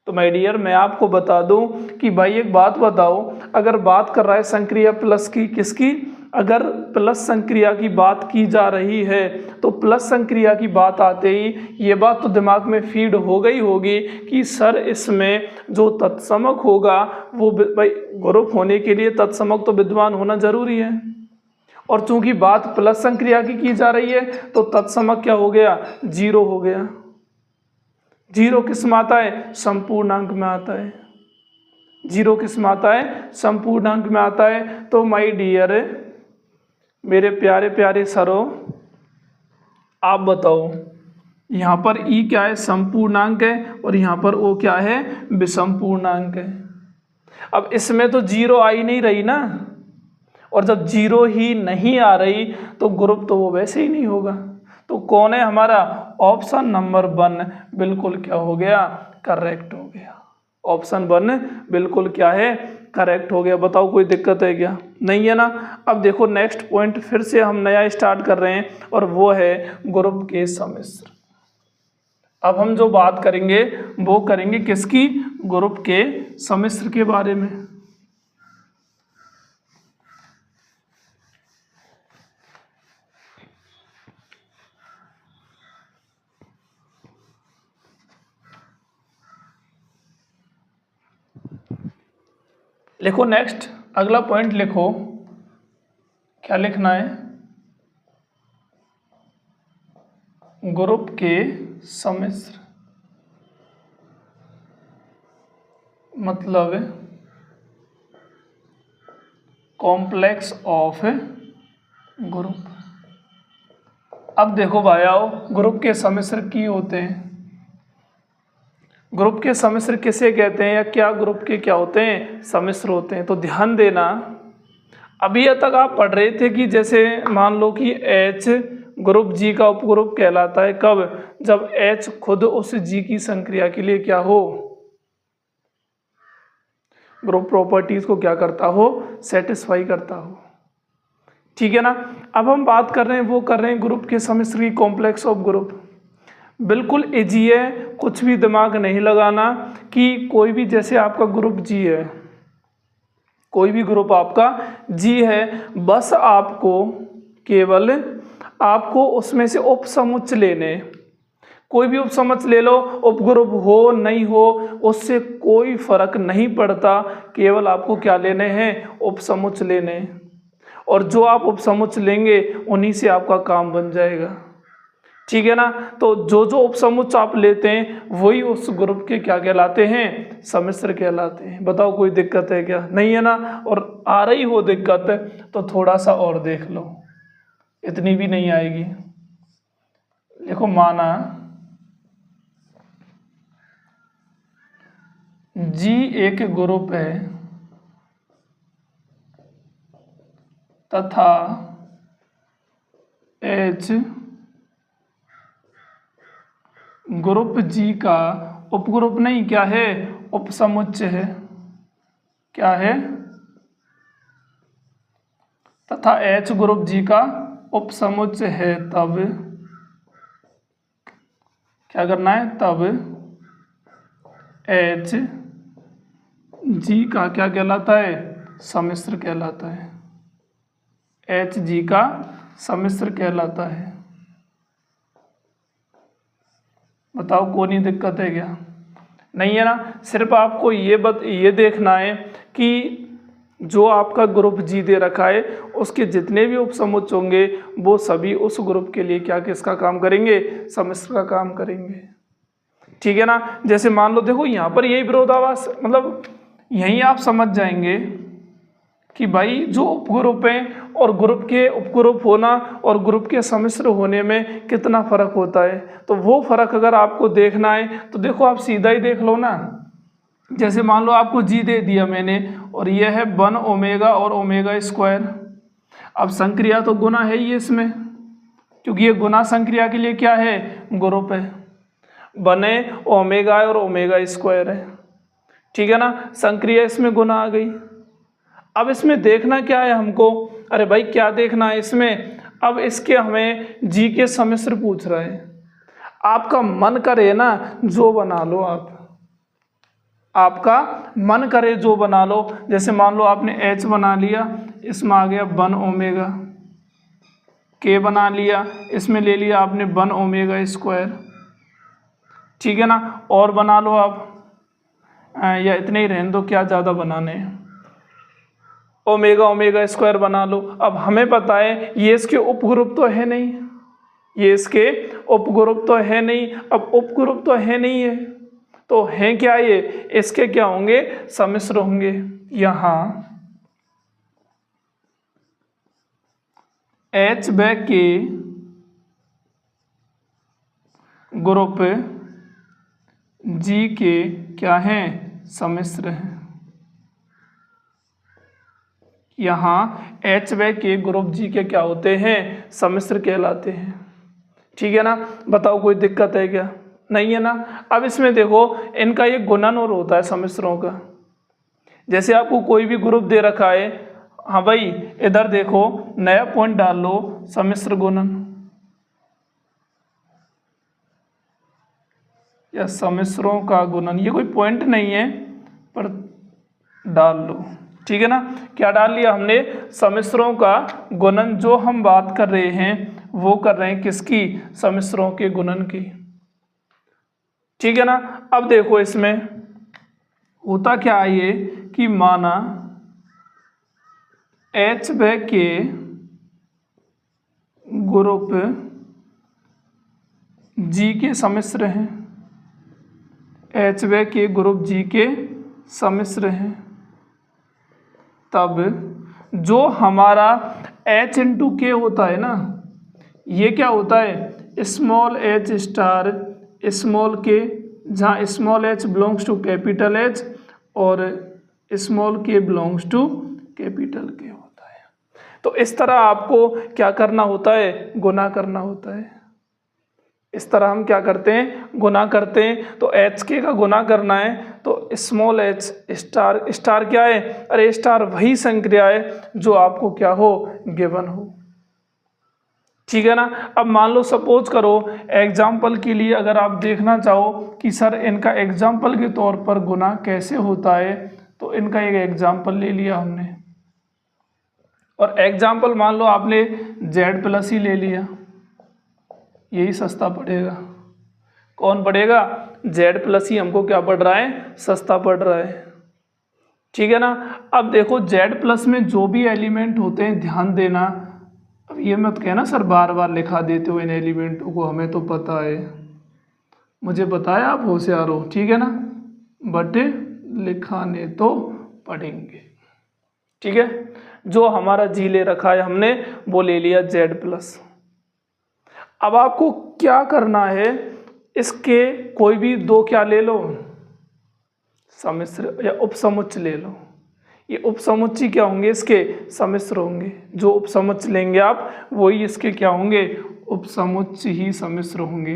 तो माय डियर मैं आपको बता दूं कि भाई एक बात बताओ, अगर बात कर रहा है संक्रिया प्लस की किसकी, अगर प्लस संक्रिया की बात की जा रही है तो प्लस संक्रिया की बात आते ही ये बात तो दिमाग में फीड हो गई होगी कि सर इसमें जो तत्समक होगा वो भाई ग्रुप होने के लिए तत्समक तो विद्यमान होना जरूरी है। और चूंकि बात प्लस संक्रिया की जा रही है तो तत्समक क्या हो गया 0 हो गया। 0 किस में आता है संपूर्णांक में आता है, 0 किस में आता है संपूर्णांक में आता है। तो माय डियर मेरे प्यारे प्यारे सरो आप बताओ यहाँ पर ई क्या है संपूर्णांक है और यहाँ पर ओ क्या है विषम पूर्णांक है। अब इसमें तो 0 आ ही नहीं रही ना, और जब 0 ही नहीं आ रही तो ग्रुप तो वो वैसे ही नहीं होगा। तो कौन है हमारा ऑप्शन नंबर 1 बिल्कुल क्या हो गया करेक्ट हो गया। ऑप्शन 1 बिल्कुल क्या है करेक्ट हो गया। बताओ कोई दिक्कत है क्या, नहीं है ना। अब देखो नेक्स्ट पॉइंट फिर से हम नया स्टार्ट कर रहे हैं और वो है ग्रुप के सम्मिश्र। अब हम जो बात करेंगे वो करेंगे किसकी ग्रुप के सम्मिश्र के बारे में। लिखो नेक्स्ट अगला पॉइंट लिखो, क्या लिखना है ग्रुप के सम्मिश्र मतलब कॉम्प्लेक्स ऑफ ग्रुप। अब देखो भाई आओ ग्रुप के सम्मिश्र की होते हैं ग्रुप के सम्मिश्र किसे कहते हैं, या क्या ग्रुप के क्या होते हैं, सम्मिश्र होते हैं। तो ध्यान देना, अभी तक आप पढ़ रहे थे कि जैसे मान लो कि H ग्रुप G का उपग्रुप कहलाता है कब, जब H खुद उस G की संक्रिया के लिए क्या हो, ग्रुप प्रॉपर्टीज को क्या करता हो, सेटिस्फाई करता हो। ठीक है ना। अब हम बात कर रहे हैं, वो कर रहे हैं ग्रुप के सम्मिश्र की कॉम्प्लेक्स ऑफ ग्रुप। बिल्कुल इजी है, कुछ भी दिमाग नहीं लगाना कि कोई भी, जैसे आपका ग्रुप G है, कोई भी ग्रुप आपका G है, बस आपको केवल आपको उसमें से उपसमुच्चय लेने, कोई भी उपसमुच्चय ले लो, उपग्रुप हो नहीं हो उससे कोई फर्क नहीं पड़ता, केवल आपको क्या लेने हैं, उपसमुच्चय लेने, और जो आप उपसमुच्चय लेंगे उन्हीं से आपका काम बन जाएगा। ठीक है ना। तो जो जो उपसमुच्चय आप लेते हैं वही उस ग्रुप के क्या कहलाते हैं, सम्मिश्र कहलाते हैं। बताओ कोई दिक्कत है क्या, नहीं है ना। और आ रही हो दिक्कत तो थोड़ा सा और देख लो, इतनी भी नहीं आएगी। देखो, माना G एक ग्रुप है तथा H ग्रुप G का उपग्रुप नहीं, क्या है, उपसमुच्चय है, क्या है, तथा H ग्रुप G का उपसमुच्चय है, तब क्या करना है, तब H G का क्या कहलाता है, सम्मिश्र कहलाता है, H G का सम्मिश्र कहलाता है। बताओ कोई दिक्कत है क्या, नहीं है ना। सिर्फ आपको ये देखना है कि जो आपका ग्रुप G दे रखा है उसके जितने भी उपसमुच्चय होंगे वो सभी उस ग्रुप के लिए क्या, किसका काम करेंगे, सम्मिश्र का काम करेंगे। ठीक है ना। जैसे मान लो, देखो यहाँ पर यही विरोधाभास, मतलब यहीं आप समझ जाएंगे कि भाई जो उपग्रुप है और ग्रुप के उपग्रुप होना और ग्रुप के सम्मिश्र होने में कितना फर्क होता है। तो वो फर्क अगर आपको देखना है तो देखो, आप सीधा ही देख लो ना। जैसे मान लो आपको G दे दिया मैंने, और यह है 1 ओमेगा और ओमेगा स्क्वायर। अब संक्रिया तो गुना है ही इसमें, क्योंकि ये गुना संक्रिया के लिए क्या है, ग्रुप है, बने ओमेगा और ओमेगा स्क्वायर है। ठीक है ना। संक्रिया इसमें गुना आ गई। अब इसमें देखना क्या है हमको, अरे भाई क्या देखना है इसमें, अब इसके हमें G के सम्मिश्र पूछ रहा है। आपका मन करे ना जो बना लो, आपका मन करे जो बना लो। जैसे मान लो आपने H बना लिया, इसमें आ गया 1 ओमेगा, K बना लिया, इसमें ले लिया आपने 1 ओमेगा स्क्वायर। ठीक है ना। और बना लो आप, या इतने ही रहने दो, क्या ज़्यादा बनाने हैं, ओमेगा ओमेगा स्क्वायर बना लो। अब हमें पता है ये इसके उपग्रुप तो है नहीं, ये इसके उपग्रुप तो है नहीं। अब उपग्रुप तो है नहीं है तो हैं क्या, ये इसके क्या होंगे, सम्मिश्र होंगे। यहाँ H व K ग्रुप G के क्या हैं, सम्मिश्र हैं। यहाँ H व K ग्रुप G के क्या होते हैं, सम्मिश्र कहलाते हैं। ठीक है ना। बताओ कोई दिक्कत है क्या, नहीं है ना। अब इसमें देखो, इनका ये गुणन और होता है सम्मिश्रों का। जैसे आपको कोई भी ग्रुप दे रखा है, हाँ भाई इधर देखो, नया पॉइंट डाल लो, सम्मिश्र गुणन या सम्मिश्रों का गुणन। ये कोई पॉइंट नहीं है पर डाल लो। ठीक है ना। क्या डाल लिया हमने, सम्मिश्रों का गुणन। जो हम बात कर रहे हैं वो कर रहे हैं किसकी, सम्मिश्रों के गुणन की। ठीक है ना। अब देखो इसमें होता क्या है ये, कि माना H व K ग्रुप G के सम्मिश्र हैं, H व K ग्रुप G के सम्मिश्र हैं। तब जो हमारा H इंटू K होता है ना, ये क्या होता है, small h star small k जहाँ small h belongs to capital H और small k belongs to capital K होता है। तो इस तरह आपको क्या करना होता है, गुना करना होता है। इस तरह हम क्या करते हैं, गुना करते हैं। तो एच के का गुना करना है तो स्मॉल एच स्टार, स्टार क्या है, अरे स्टार वही संक्रिया है जो आपको क्या हो, गिवन हो। ठीक है ना। अब मान लो सपोज करो एग्जाम्पल के लिए अगर आप देखना चाहो कि सर इनका एग्जाम्पल के तौर पर गुना कैसे होता है, तो इनका एक एग्जाम्पल ले लिया हमने, और एग्जाम्पल मान लो आपने जेड प्लस ही ले लिया, यही सस्ता पड़ेगा। कौन पड़ेगा, जेड प्लस ही हमको क्या पड़ रहा है, सस्ता पड़ रहा है। ठीक है ना। अब देखो जेड प्लस में जो भी एलिमेंट होते हैं ध्यान देना, अब ये मत कहना सर बार बार लिखा देते हो इन एलिमेंटों को, हमें तो पता है, मुझे पता है आप होशियार हो, ठीक है ना, बट लिखाने तो पढ़ेंगे। ठीक है, जो हमारा जी ले रखा है हमने वो ले लिया जेड प्लस। अब आपको क्या करना है, इसके कोई भी दो क्या ले लो, सम्मिश्र या उपसमुच्चय ले लो। ये उपसमुच्चय क्या होंगे, इसके सम्मिश्र होंगे। जो उपसमुच्चय लेंगे आप वही इसके क्या होंगे, उपसमुच्चय ही सम्मिश्र होंगे।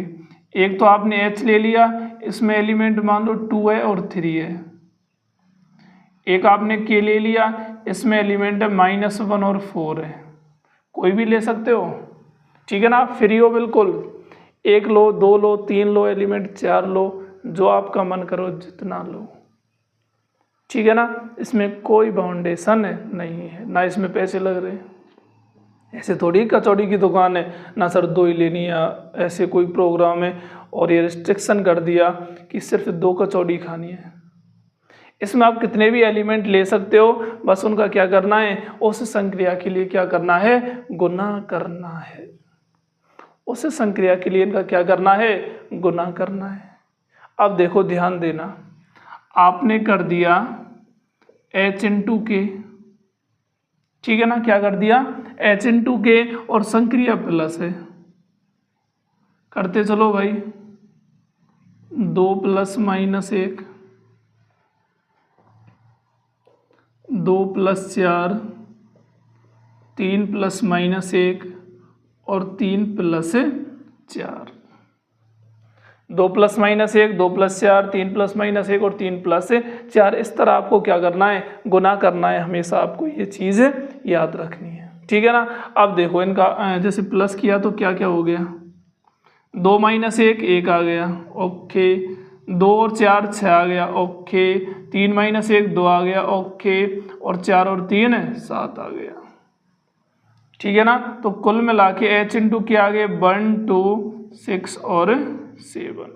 एक तो आपने H ले लिया, इसमें एलिमेंट मान लो 2 है और 3 है। एक आपने K ले लिया, इसमें एलिमेंट है -1 और 4 है। कोई भी ले सकते हो, ठीक है ना, फ्री हो बिल्कुल। एक लो, दो लो, तीन लो एलिमेंट, 4 लो, जो आपका मन करो जितना लो। ठीक है ना, इसमें कोई बाउंडेशन नहीं है, ना इसमें पैसे लग रहे। ऐसे थोड़ी कचौड़ी की दुकान है ना सर 2 ही लेनी है, ऐसे कोई प्रोग्राम है और ये रिस्ट्रिक्शन कर दिया कि सिर्फ 2 कचौड़ी खानी है। इसमें आप कितने भी एलिमेंट ले सकते हो, बस उनका क्या करना है, उस संक्रिया के लिए क्या करना है, गुना करना है। उस संक्रिया के लिए इनका क्या करना है, गुना करना है। अब देखो ध्यान देना, आपने कर दिया H इंटू के, ठीक है ना, क्या कर दिया H इंटू के और संक्रिया प्लस है, करते चलो भाई, 2 + -1, 2 + 4, 3 + -1 और 3 + 4, 2 + -1, 2 + 4, 3 + -1 और 3 + 4। इस तरह आपको क्या करना है, गुना करना है। हमेशा आपको ये चीज़ याद रखनी है, ठीक है ना। अब देखो इनका जैसे प्लस किया तो क्या क्या हो गया, 2 - 1 1 आ गया, ओके, 2 और 4 6 आ गया, ओके, 3 - 1 2 आ गया, ओके, और 4 और 3 7 आ गया। ठीक है ना, तो कुल मिला के H इंटू क्या आ गए, 1 2 6 और 7,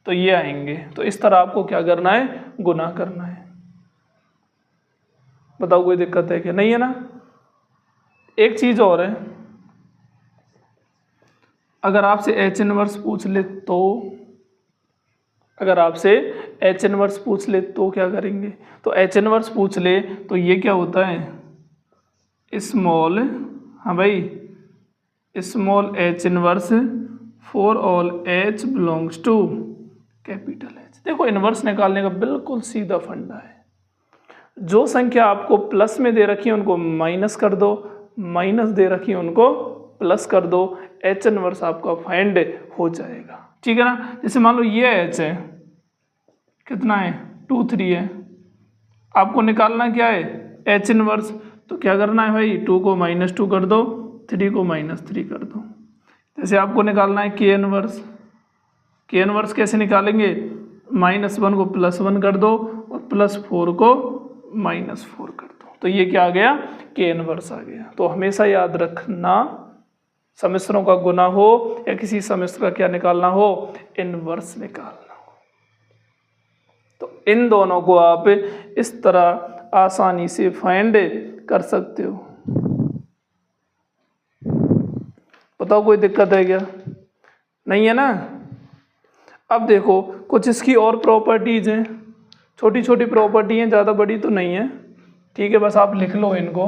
तो ये आएंगे। तो इस तरह आपको क्या करना है, गुना करना है। बताओ कोई दिक्कत है क्या, नहीं है ना। एक चीज और है, अगर आपसे H इनवर्स पूछ ले तो, अगर आपसे H इनवर्स पूछ ले तो क्या करेंगे, तो H इनवर्स पूछ ले तो ये क्या होता है, स्मॉल, हाँ भाई, small H inverse for all H belongs to capital H। देखो इनवर्स निकालने का बिल्कुल सीधा फंडा है, जो संख्या आपको प्लस में दे रखी है उनको माइनस कर दो, माइनस दे रखी है उनको प्लस कर दो, H इनवर्स आपका फाइंड हो जाएगा। ठीक है ना। जैसे मान लो ये H है, कितना है 2 3 है, आपको निकालना क्या है, H इनवर्स। तो क्या करना है भाई, 2 को -2 कर दो, 3 को -3 कर दो। जैसे आपको निकालना है K इनवर्स, K इनवर्स कैसे निकालेंगे, -1 को +1 कर दो और +4 को -4 कर दो, तो ये क्या आ गया, K इनवर्स आ गया। तो हमेशा याद रखना, सम्मिश्रों का गुना हो या किसी सम्मिश्र का क्या निकालना हो, इनवर्स निकालना हो। तो इन दोनों को आप इस तरह आसानी से फाइंड कर सकते हो। बताओ कोई दिक्कत है क्या, नहीं है ना। अब देखो कुछ इसकी और प्रॉपर्टीज हैं, छोटी छोटी प्रॉपर्टी हैं, ज़्यादा बड़ी तो नहीं है, ठीक है, बस आप लिख लो इनको।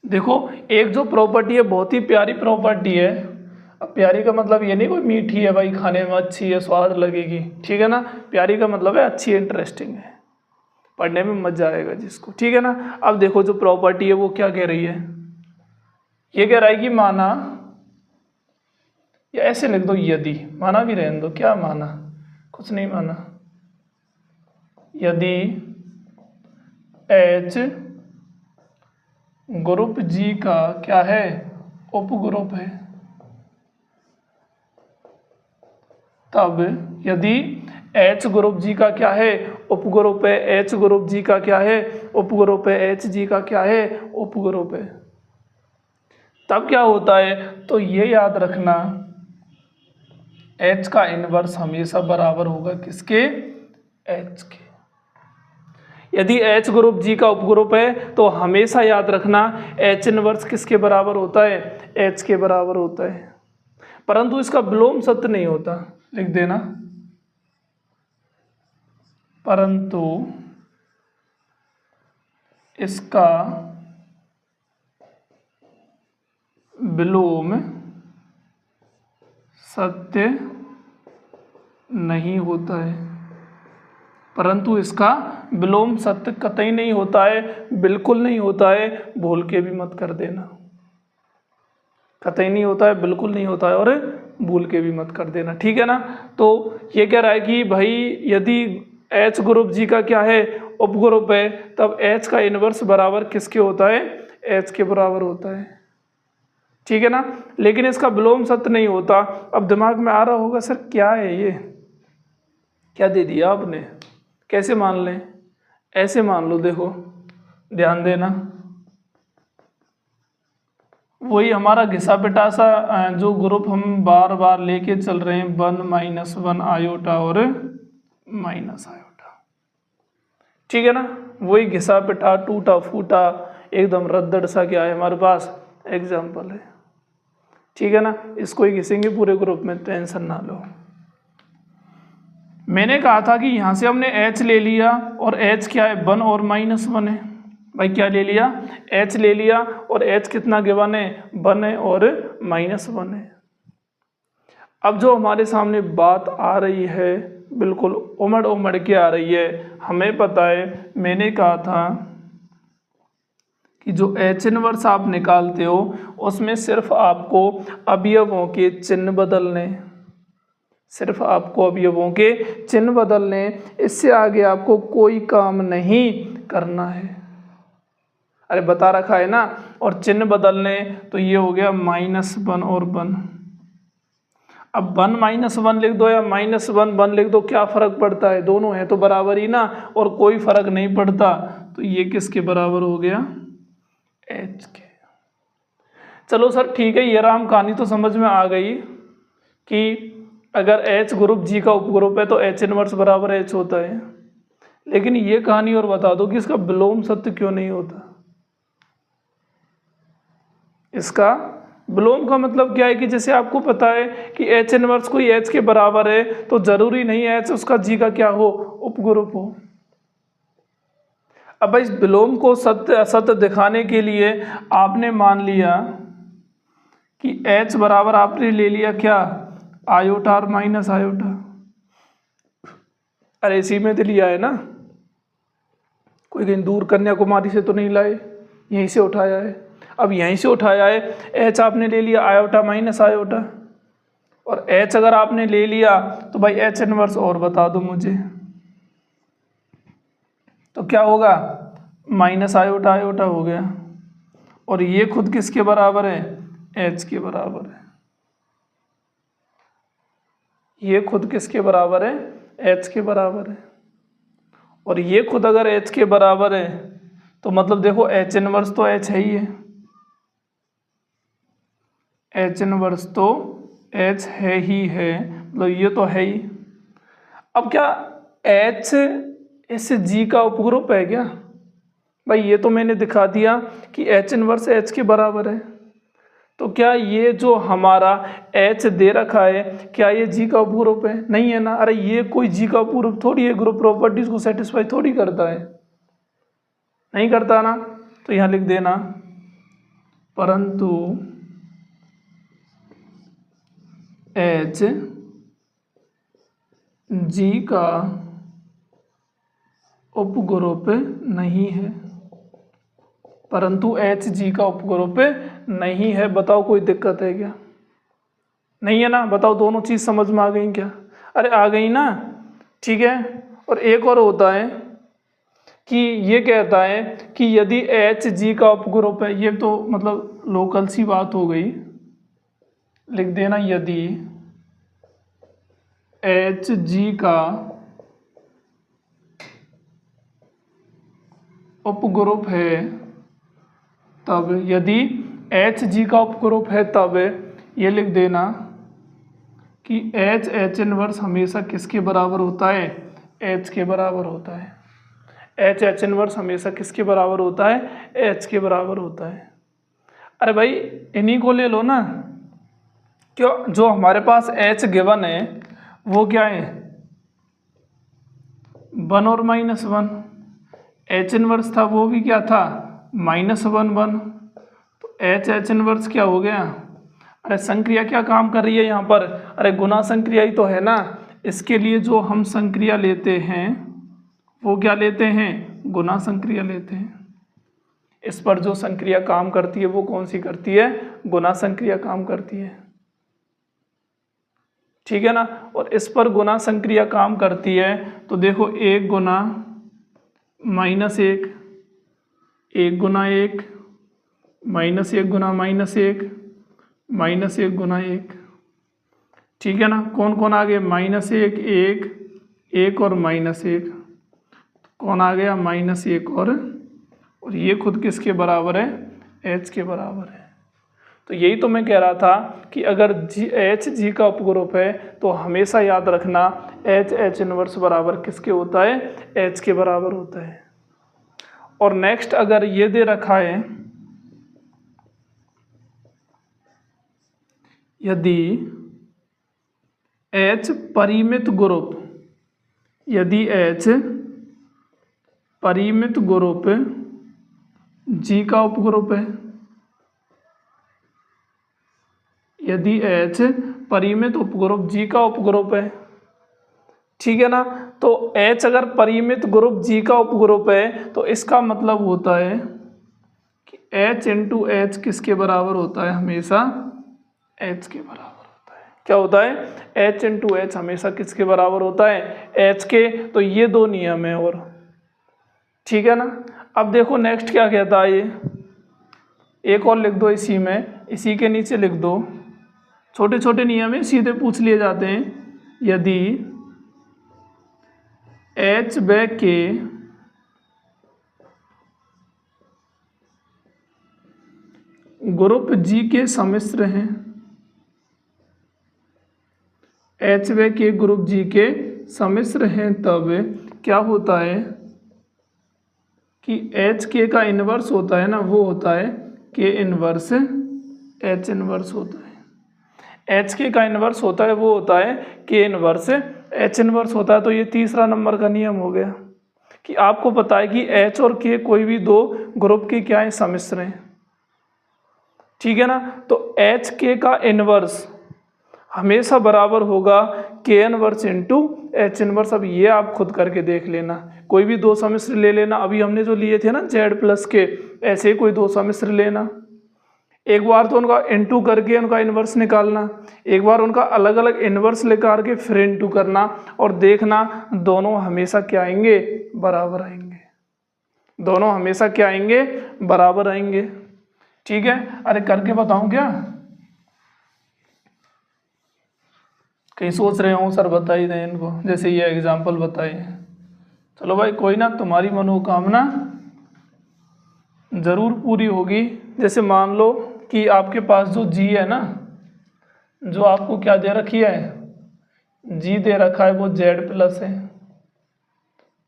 देखो एक जो प्रॉपर्टी है बहुत ही प्यारी प्रॉपर्टी है। अब प्यारी का मतलब ये नहीं कोई मीठी है भाई, खाने में अच्छी है, स्वाद लगेगी, ठीक है ना। प्यारी का मतलब है अच्छी है, इंटरेस्टिंग है, पढ़ने में मजा आएगा जिसको, ठीक है ना। अब देखो जो प्रॉपर्टी है वो क्या कह रही है, ये कह रहा है कि माना, या ऐसे लिख दो यदि, माना भी रहने दो, क्या माना, कुछ नहीं माना, यदि H ग्रुप G का क्या है, उपग्रुप है, तब यदि H ग्रुप G का क्या है, उपग्रुप है, H ग्रुप G का क्या है, उपग्रुप है, HG का क्या है, उपग्रुप है, तब क्या होता है, तो ये याद रखना H का इनवर्स हमेशा बराबर होगा किसके, H के। यदि H ग्रुप G का उपग्रुप है तो हमेशा याद रखना H इनवर्स किसके बराबर होता है, H के बराबर होता है, परंतु इसका विलोम सत्य नहीं होता, लिख देना, परंतु इसका विलोम सत्य नहीं होता है, परंतु इसका विलोम सत्य कतई नहीं होता है, बिल्कुल नहीं होता है, भूल के भी मत कर देना, कतई नहीं होता है, बिल्कुल नहीं होता है, और भूल के भी मत कर देना, ठीक है ना। तो ये कह रहा है कि भाई यदि H ग्रुप G का क्या है, उपग्रुप है, तब H का इनवर्स बराबर किसके होता है, H के बराबर होता है, ठीक है ना। लेकिन इसका विलोम सत्य नहीं होता। अब दिमाग में आ रहा होगा सर क्या है ये, क्या दे दिया आपने, कैसे मान लें, ऐसे मान लो, देखो ध्यान देना, वही हमारा घिसा पिटासा जो ग्रुप हम बार बार लेके चल रहे हैं, 1 - 1 आयोटा और माइनस आयोटा, ठीक है ना। वही घिसा पिटा टूटा फूटा एकदम रद्दड़ सा क्या है हमारे पास एग्जाम्पल है, ठीक है ना। इसको ही घिसेंगे पूरे ग्रुप में, टेंशन ना लो। मैंने कहा था कि यहाँ से हमने H ले लिया और H क्या है, 1 और -1 है, भाई क्या ले लिया, H ले लिया और H कितना गिवन है, 1 है और -1 है। अब जो हमारे सामने बात आ रही है बिल्कुल उमड़ उमड़ के आ रही है, हमें पता है, मैंने कहा था कि जो H इनवर्स आप निकालते हो उसमें सिर्फ आपको अवयवों के चिन्ह बदलने, सिर्फ आपको अवयवों के चिन्ह बदलने, इससे आगे आपको कोई काम नहीं करना है। अरे बता रखा है ना, और चिन्ह बदलने, तो ये हो गया -1 और 1। अब 1 - 1 लिख दो या -1 लिख दो, क्या फर्क पड़ता है, दोनों है तो बराबर ही ना, और कोई फर्क नहीं पड़ता, तो ये किसके बराबर हो गया, H के। चलो सर ठीक है, ये राम कहानी तो समझ में आ गई कि अगर H ग्रुप G का उपग्रुप है तो H इनवर्स बराबर H होता है, लेकिन ये कहानी और बता दो कि इसका विलोम सत्य क्यों नहीं होता। इसका विलोम का मतलब क्या है कि जैसे आपको पता है कि H इनवर्स कोई H के बराबर है, तो जरूरी नहीं है H उसका G का क्या हो, उपग्रुप हो। अब इस विलोम को सत्य असत्य दिखाने के लिए आपने मान लिया कि H बराबर आपने ले लिया क्या, आयोटा और माइनस आयोटा। अरे इसी में तो लिया है ना, कोई कहीं दूर कन्याकुमारी से तो नहीं लाए, यहीं से उठाया है। अब यहीं से उठाया है, H आपने ले लिया आयोटा माइनस आयोटा, और H अगर आपने ले लिया तो भाई H इनवर्स और बता दो मुझे, तो क्या होगा, माइनस आयोटा आयोटा हो गया, और ये खुद किसके बराबर है, H के बराबर है। ये खुद किसके बराबर है, H के बराबर है, और ये खुद अगर H के बराबर है तो मतलब देखो H इनवर्स तो H है ही है, H इनवर्स तो H है ही है, मतलब ये तो है ही। अब क्या H इस G का उपग्रुप है क्या, भाई ये तो मैंने दिखा दिया कि H इनवर्स H के बराबर है, तो क्या ये जो हमारा H दे रखा है क्या ये G का उपग्रुप है, नहीं है ना। अरे ये कोई G का उपग्रुप थोड़ी है, ग्रुप प्रॉपर्टीज को सेटिस्फाई थोड़ी करता है, नहीं करता ना। तो यहाँ लिख देना परंतु एच जी का उपग्रुप नहीं है, परंतु एच जी का उपग्रुप नहीं है। बताओ कोई दिक्कत है क्या? नहीं है ना? बताओ दोनों चीज समझ में आ गई क्या? अरे आ गई ना, ठीक है। और एक और होता है कि ये कहता है कि यदि एच जी का उपग्रुप है, ये तो मतलब लोकल सी बात हो गई, लिख देना यदि एच जी का उपग्रुप है तब, यदि एच जी का उपग्रुप है तब ये लिख देना कि एच इनवर्स हमेशा किसके बराबर होता है? एच के बराबर होता है। एच इनवर्स हमेशा किसके बराबर होता है? एच के बराबर होता है। अरे भाई इन्हीं को ले लो ना, क्यों? जो हमारे पास एच गिवन है वो क्या है? 1 और -1। एच इनवर्स था वो भी क्या था? -1 तो एच इनवर्स क्या हो गया? अरे संक्रिया क्या काम कर रही है यहाँ पर? अरे गुना संक्रिया ही तो है ना। इसके लिए जो हम संक्रिया लेते हैं वो क्या लेते हैं? गुना संक्रिया लेते हैं। इस पर जो संक्रिया काम करती है वो कौन सी करती है? गुना संक्रिया काम करती है, ठीक है ना। और इस पर गुना संक्रिया काम करती है तो देखो 1 गुना -1, 1 गुना 1, -1 गुना -1, -1 गुना 1, ठीक है ना। कौन कौन आ गए? -1, 1 और -1, कौन आ गया? -1 और ये खुद किसके बराबर है? एच के बराबर है। तो यही तो मैं कह रहा था कि अगर एच जी का उपग्रुप है तो हमेशा याद रखना एच इनवर्स बराबर किसके होता है? एच के बराबर होता है। और नेक्स्ट अगर ये दे रखा है यदि एच परिमित ग्रुप, यदि एच परिमित ग्रुप जी का उपग्रुप है, यदि एच परिमित उपग्रुप जी का उपग्रुप है, ठीक है ना। तो एच अगर परिमित ग्रुप जी का उपग्रुप है तो इसका मतलब होता है कि एच इंटू एच किसके बराबर होता है? हमेशा एच के बराबर होता है। क्या होता है? एच इंटू एच हमेशा किसके बराबर होता है? एच के। तो ये दो नियम है और, ठीक है ना। अब देखो नेक्स्ट क्या कहता है, ये एक और लिख दो इसी में, इसी के नीचे लिख दो। छोटे छोटे नियम है, सीधे पूछ लिए जाते हैं। यदि एच व के ग्रुप जी के सम्मिश्र हैं, एच व के ग्रुप जी के सम्मिश्र हैं, तब क्या होता है कि एच के का इनवर्स होता है ना, वो होता है के इनवर्स एच इनवर्स होता है। एच के का इनवर्स होता है वो होता है के इनवर्स एच इनवर्स होता है। तो ये तीसरा नंबर का नियम हो गया कि आपको पता है कि एच और के कोई भी दो ग्रुप के क्या है? सम्मिश्र हैं, ठीक है ना। तो एच के का इनवर्स हमेशा बराबर होगा के इनवर्स इंटू एच इनवर्स। अब ये आप खुद करके देख लेना, कोई भी दो सम्मिश्र ले लेना। अभी हमने जो लिए थे ना जेड प्लस के, ऐसे ही कोई दो सम्मिश्र लेना। एक बार तो उनका इंटू करके उनका इनवर्स निकालना, एक बार उनका अलग अलग इनवर्स लेकर के फिर इंटू करना, और देखना दोनों हमेशा क्या आएंगे? बराबर आएंगे। दोनों हमेशा क्या आएंगे? बराबर आएंगे, ठीक है। अरे करके बताऊं क्या? कहीं सोच रहे हो सर बता ही दें इनको, जैसे ये एग्जाम्पल बताइए। चलो भाई कोई ना, तुम्हारी मनोकामना जरूर पूरी होगी। जैसे मान लो कि आपके पास जो जी है ना, जो आपको क्या दे रखी है? जी दे रखा है, वो जेड प्लस है।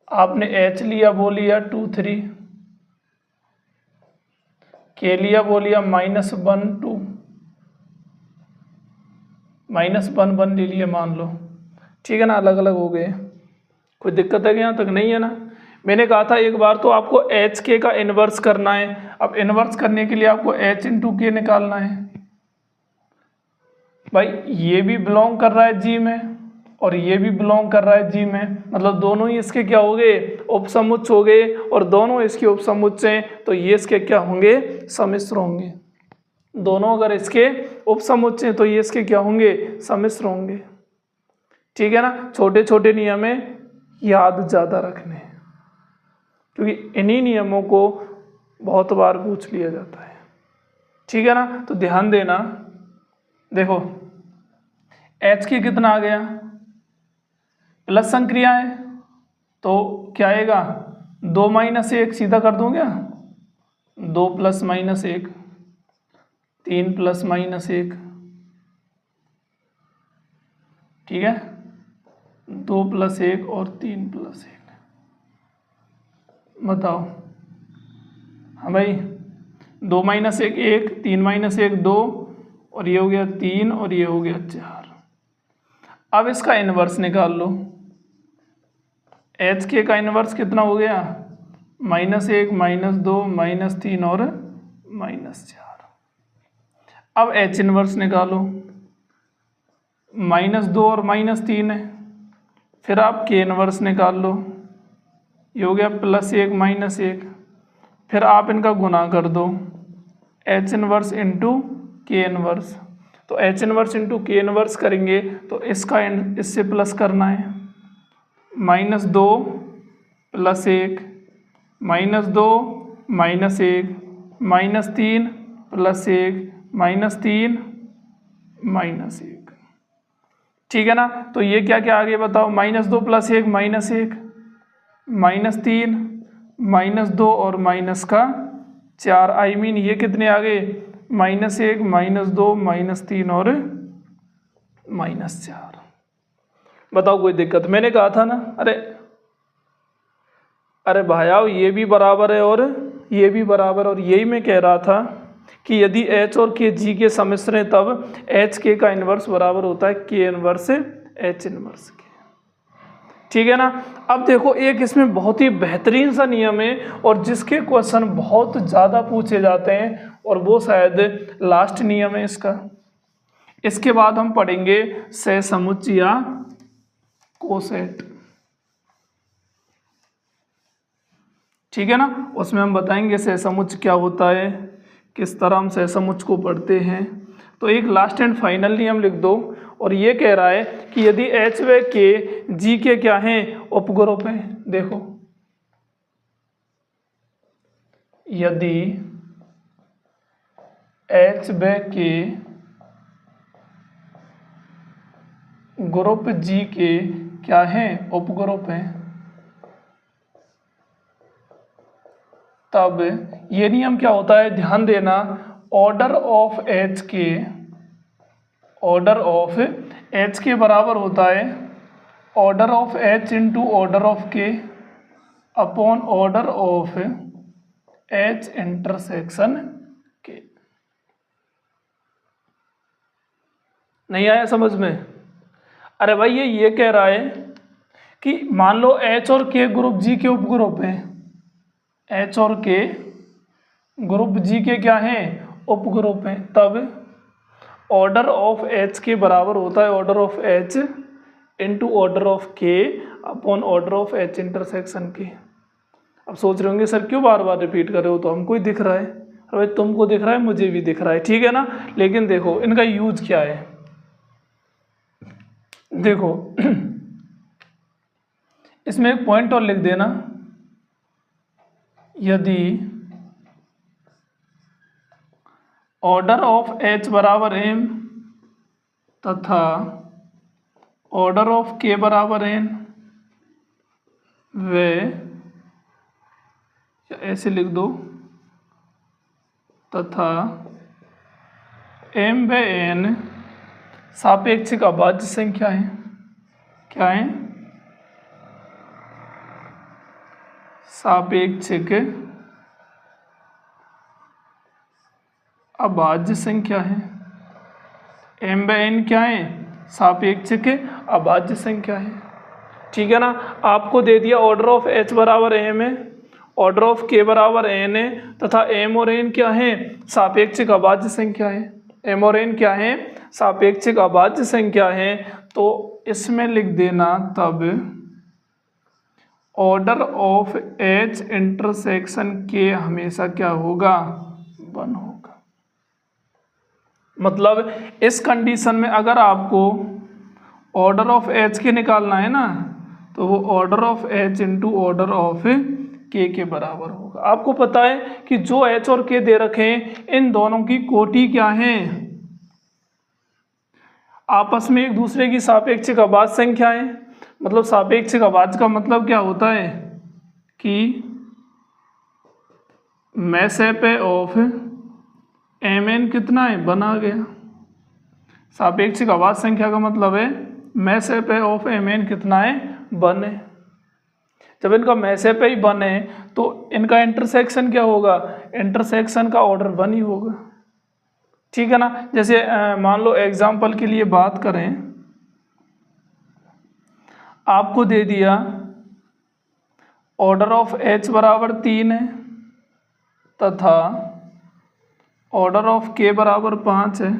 आपने एच लिया, वो लिया 2 3, के लिया वो लिया -1 2, -1 1 ले लिए मान लो, ठीक है ना। अलग अलग हो गए, कोई दिक्कत है कि यहाँ तक? नहीं है ना। मैंने कहा था एक बार तो आपको एच के का इन्वर्स करना है। अब इन्वर्स करने के लिए आपको एच इंटू के निकालना है। भाई ये भी बिलोंग कर रहा है जी में और ये भी बिलोंग कर रहा है जी में, मतलब दोनों ही इसके क्या हो गए, उपसमुच्चय हो गए, और दोनों इसके उपसमुच्चय हैं तो ये इसके क्या होंगे, सम्मिश्र होंगे। दोनों अगर इसके उपसमुच्चय हैं तो ये इसके क्या होंगे, सम्मिश्र होंगे। ठीक है ना। छोटे छोटे नियम है, याद ज़्यादा रखने हैं, क्योंकि इन्हीं नियमों को बहुत बार पूछ लिया जाता है। ठीक है ना। तो ध्यान देना, देखो एच के कितना आ गया, प्लस संक्रिया है तो क्या आएगा, 2 - 1 सीधा कर दूं क्या, 2 + -1, 3 + -1, ठीक है, 2 + 1 और 3 + 1, बताओ। हाँ भाई 2 - 1 1, 3 - 1 2, और ये हो गया 3 और ये हो गया 4। अब इसका इन्वर्स निकाल लो। एच के का इन्वर्स कितना हो गया, -1 -2 -3 और -4। अब एच इन्वर्स निकालो, -2 और -3 है, फिर आप के इन्वर्स निकाल लो, ये हो गया +1 -1, फिर आप इनका गुना कर दो, एच इन्वर्स इंटू के इन्वर्स। तो एच इन्वर्स इंटू के इन्वर्स करेंगे तो इसका इससे प्लस करना है, -2 + 1 -2 -1 -3 +1 -3 -1। ठीक है ना। तो ये क्या क्या आ गया बताओ, -2 + 1 -1 -3 -2 और -4, आई मीन ये कितने आ गए, -1 -2 -3 और -4। बताओ कोई दिक्कत, मैंने कहा था ना, अरे भाइयों ये भी बराबर है और ये भी बराबर, और यही मैं कह रहा था कि यदि एच और के जी के सम्मिश्र हैं तब एच के का इन्वर्स बराबर होता है के इन्वर्स एच इन्वर्स के। ठीक है ना। अब देखो एक इसमें बहुत ही बेहतरीन सा नियम है और जिसके क्वेश्चन बहुत ज़्यादा पूछे जाते हैं, और वो शायद लास्ट नियम है इसका। इसके बाद हम पढ़ेंगे सहसमुच्चय या कोसेट। ठीक है ना। उसमें हम बताएंगे सहसमुच्चय क्या होता है, किस तरह हम सहसमुच्चय को पढ़ते हैं। तो एक लास्ट एंड फाइनल नियम लिख दो, और ये कह रहा है कि यदि एच व के जी के क्या हैं, उपग्रुप हैं। देखो यदि एच व के ग्रुप जी के क्या हैं, उपग्रुप हैं, तब ये नियम क्या होता है, ध्यान देना, order of H K, order of H K बराबर होता है order of H into order of K upon order of H intersection K. नहीं आया समझ में। अरे भाई ये कह रहा है कि मान लो एच और के ग्रुप जी के उपग्रुप हैं, एच और के ग्रुप जी के क्या हैं, उपग्रुप हैं, तब ऑर्डर ऑफ एच के बराबर होता है order of H into order of K upon order of H intersection K. अब सोच रहे होंगे सर क्यों बार बार रिपीट कर रहे हो, तो हमको ही दिख रहा है। अरे भाई तुमको दिख रहा है, मुझे भी दिख रहा है, ठीक है ना। लेकिन देखो इनका यूज क्या है, देखो इसमें एक पॉइंट और लिख देना, यदि ऑर्डर ऑफ एच बराबर एम तथा ऑर्डर ऑफ के बराबर एन, वे ऐसे लिख दो, तथा एम व एन सापेक्षिक अभाज्य संख्या है। क्या है, सापेक्षिक अभाज्य संख्या है। एम व एन क्या है, सापेक्षिक अभाज्य संख्या है। ठीक है ना। आपको दे दिया ऑर्डर ऑफ एच बराबर एम है, ऑर्डर ऑफ के बराबर एन है, तथा एम और एन क्या है, सापेक्षिक अभाज्य संख्या है। एम और एन क्या है, सापेक्षिक अभाज्य संख्या है। तो इसमें लिख देना तब ऑर्डर ऑफ एच इंटरसेक्शन के हमेशा क्या होगा, 1 होगा। मतलब इस कंडीशन में अगर आपको ऑर्डर ऑफ एच के निकालना है ना, तो वो order of H into order of के बराबर होगा। आपको पता है कि जो एच और के दे रखे हैं, इन दोनों की कोटि क्या है, आपस में एक दूसरे की सापेक्षिक अभाज्य संख्या है। मतलब सापेक्षिक अभाज्य का मतलब क्या होता है कि मैसेपे ऑफ एम एन कितना है, 1 आ गया। सापेक्षिक अभाज्य संख्या का मतलब है मैसेपे ऑफ एम एन कितना है, 1 है। जब इनका मैसेपे ही 1 है तो इनका इंटरसेक्शन क्या होगा, इंटरसेक्शन का ऑर्डर 1 ही होगा। ठीक है ना। जैसे मान लो एग्जाम्पल के लिए बात करें, आपको दे दिया ऑर्डर ऑफ एच बराबर 3 है तथा ऑर्डर ऑफ के बराबर 5 है।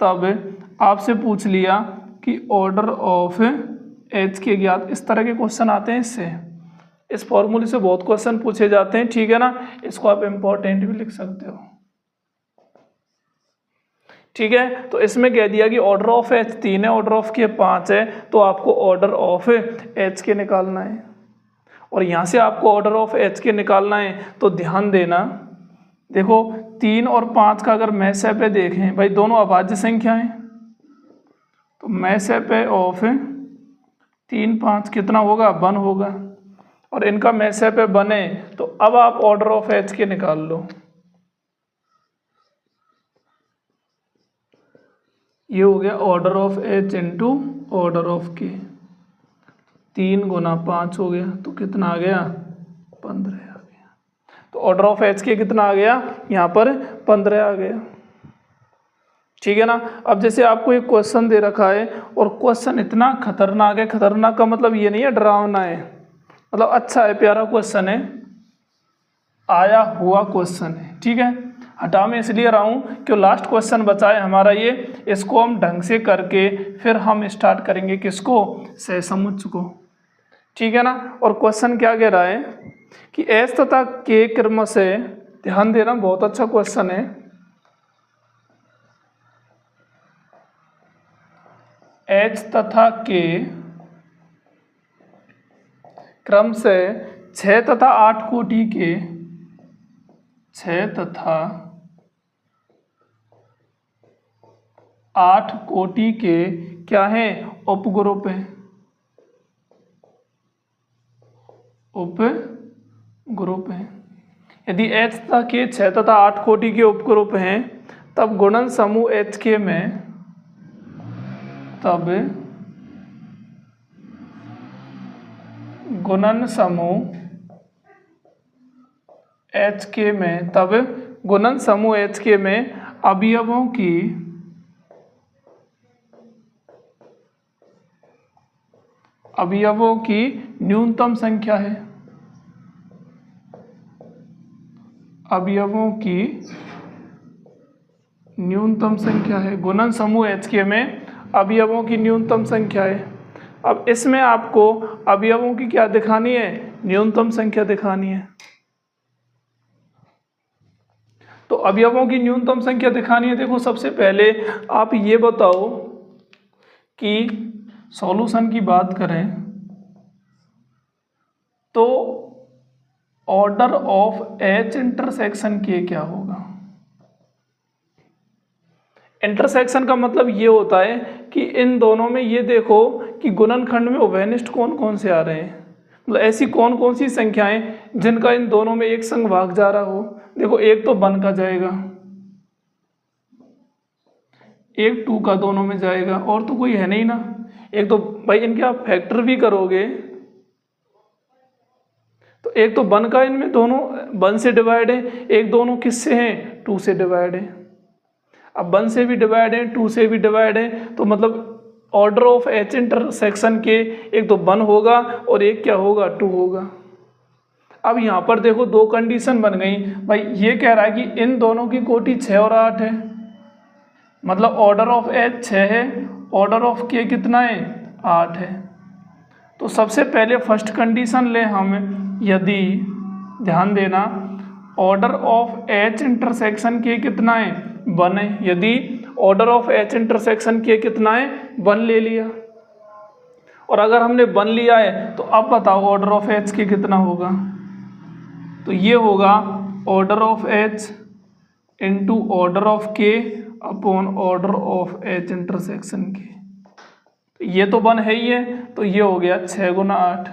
तब आपसे पूछ लिया कि ऑर्डर ऑफ एच के ज्ञात। इस तरह के क्वेश्चन आते हैं इससे, इस फॉर्मूले से बहुत क्वेश्चन पूछे जाते हैं। ठीक है ना, इसको आप इम्पोर्टेंट भी लिख सकते हो। ठीक है, तो इसमें कह दिया कि ऑर्डर ऑफ एच 3 है, ऑर्डर ऑफ के 5 है, तो आपको ऑर्डर ऑफ एच के निकालना है। और यहाँ से आपको ऑर्डर ऑफ एच के निकालना है, तो ध्यान देना, देखो 3 और 5 का अगर मैसेपे देखें भाई, दोनों अभाज्य संख्या हैं, तो मैसेपे ऑफ 3 5 कितना होगा, 1 होगा। और इनका मैसेपे बने, तो अब आप ऑर्डर ऑफ एच के निकाल लो। ये हो गया order of H into order of के। 3 गुना 5 हो गया, तो कितना आ गया, 15 आ गया। तो ऑर्डर ऑफ एच के कितना आ गया, यहाँ पर 15 आ गया। ठीक है ना। अब जैसे आपको एक क्वेश्चन दे रखा है और क्वेश्चन इतना खतरनाक है, खतरनाक का मतलब ये नहीं है डरावना है, मतलब अच्छा है, प्यारा क्वेश्चन है, आया हुआ क्वेश्चन है। ठीक है, हटा मैं इसलिए रहा हूँ कि लास्ट क्वेश्चन बचा है हमारा ये, इसको हम ढंग से करके फिर हम स्टार्ट करेंगे किसको, सहसमुच्च को। ठीक है ना। और क्वेश्चन क्या कह रहा है कि एच तथा के क्रम से, ध्यान देना बहुत अच्छा क्वेश्चन है, एच तथा के क्रम से 6 तथा 8 कोटि के, 6 तथा 8 कोटि के क्या है, उपग्रुप है, उपग्रुप है। यदि एच तथा के 6 तथा 8 कोटि के उपग्रुप हैं, तब गुणन समूह एच के में, तब गुणन समूह एच के में, तब गुणन समूह एच के में अवयवों की न्यूनतम संख्या है, अवयवों की न्यूनतम संख्या है। गुणन समूह एच के में अवयवों की न्यूनतम संख्या है। अब इसमें आपको अवयवों की क्या दिखानी है, न्यूनतम संख्या दिखानी है। तो अवयवों की न्यूनतम संख्या दिखानी है। देखो सबसे पहले आप ये बताओ कि सॉल्यूशन की बात करें तो ऑर्डर ऑफ एच इंटरसेक्शन के क्या होगा। इंटरसेक्शन का मतलब ये होता है कि इन दोनों में ये देखो कि गुणनखंड में उभयनिष्ठ कौन कौन से आ रहे हैं, मतलब ऐसी कौन कौन सी संख्याएं जिनका इन दोनों में एक संग भाग जा रहा हो। देखो एक तो 1 का जाएगा, एक 2 का दोनों में जाएगा, और तो कोई है नहीं ना। एक तो भाई इनके आप फैक्टर भी करोगे तो एक तो 1 का इनमें दोनों 1 से डिवाइड है, एक दोनों किससे हैं, 2 से डिवाइड है। अब 1 से भी डिवाइड है, 2 से भी डिवाइड है, तो मतलब ऑर्डर ऑफ एच इंटरसेक्शन के एक तो 1 होगा और एक क्या होगा 2 होगा। अब यहाँ पर देखो दो कंडीशन बन गई भाई, ये कह रहा है कि इन दोनों की कोटि 6 और 8 है, मतलब ऑर्डर ऑफ एच 6 है, ऑर्डर ऑफ के कितना है 8 है। तो सबसे पहले फर्स्ट कंडीशन ले हम, यदि ध्यान देना ऑर्डर ऑफ एच इंटरसेक्शन के कितना है 1 है, यदि ऑर्डर ऑफ एच इंटरसेक्शन के कितना है 1 ले लिया, और अगर हमने 1 लिया है तो अब बताओ ऑर्डर ऑफ एच के कितना होगा। तो ये होगा order of H into order of K upon order of H intersection K. तो ये तो 1 है ही है, तो ये हो गया 6 गुना 8,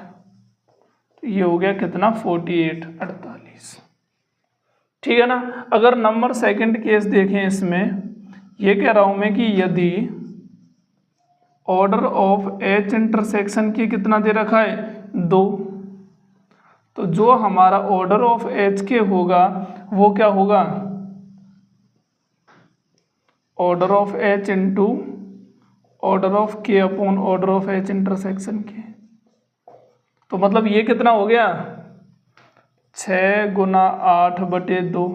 तो ये हो गया कितना 48। ठीक है ना। अगर नंबर सेकंड केस देखें, इसमें ये कह रहा हूं मैं कि यदि ऑर्डर ऑफ एच इंटरसेक्शन की कितना दे रखा है 2, तो जो हमारा ऑर्डर ऑफ एच के होगा वो क्या होगा order of H into order of K upon order of H intersection K. तो मतलब ये कितना हो गया 6 गुना 8/2,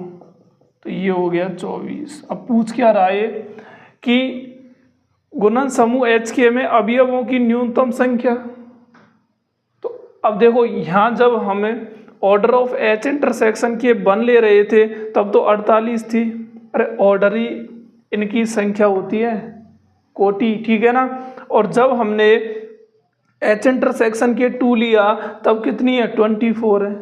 तो ये हो गया 24। अब पूछ क्या रहा है कि गुणन समूह एच के में अवयवों की न्यूनतम संख्या। तो अब देखो यहाँ जब हमें ऑर्डर ऑफ एच इंटरसेक्शन के 1 ले रहे थे तब तो 48 थी। अरे ऑर्डर ही इनकी संख्या होती है, कोटि, ठीक है ना। और जब हमने एच इंटरसेक्शन के 2 लिया तब कितनी है 24 है।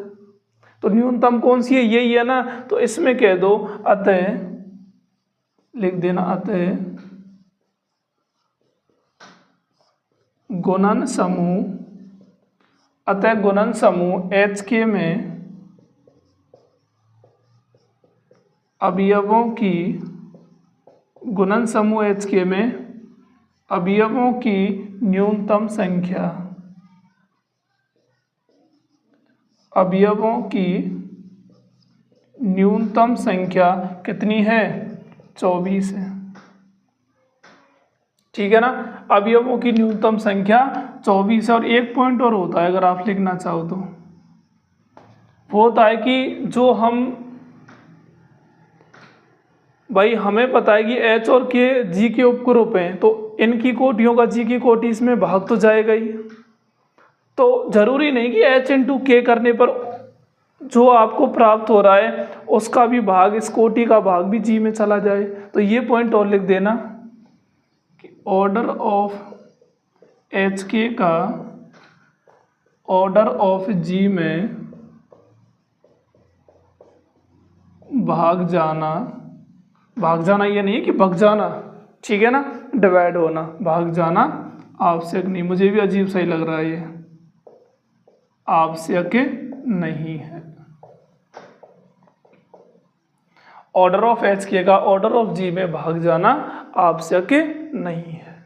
तो न्यूनतम कौन सी है, यही है ना। तो इसमें कह दो अतः, लिख देना अतः गुणन समूह एच के में अवयवों की गुणन समूह एच के में अवयवों की न्यूनतम संख्या, अवयवों की न्यूनतम संख्या कितनी है 24 है। ठीक है ना। अवयवों की न्यूनतम संख्या 24 है। और एक पॉइंट और होता है अगर आप लिखना चाहो तो, वो होता है कि जो हम भाई हमें पता है कि एच और के जी के उपग्रुप हैं, तो इनकी कोटियों का जी की कोटि इसमें भाग तो जाएगा ही। तो जरूरी नहीं कि एच इंटू के करने पर जो आपको प्राप्त हो रहा है उसका भी भाग, इस कोटि का भाग भी जी में चला जाए। तो ये पॉइंट और लिख देना कि ऑर्डर ऑफ एच के का ऑर्डर ऑफ जी में भाग जाना ये नहीं कि भग जाना, ठीक है ना, डिवाइड होना, भाग जाना आवश्यक नहीं। मुझे भी अजीब सही लग रहा है, ये आवश्यक नहीं है। ऑर्डर ऑफ एच के का ऑर्डर ऑफ जी में भाग जाना आवश्यक नहीं है।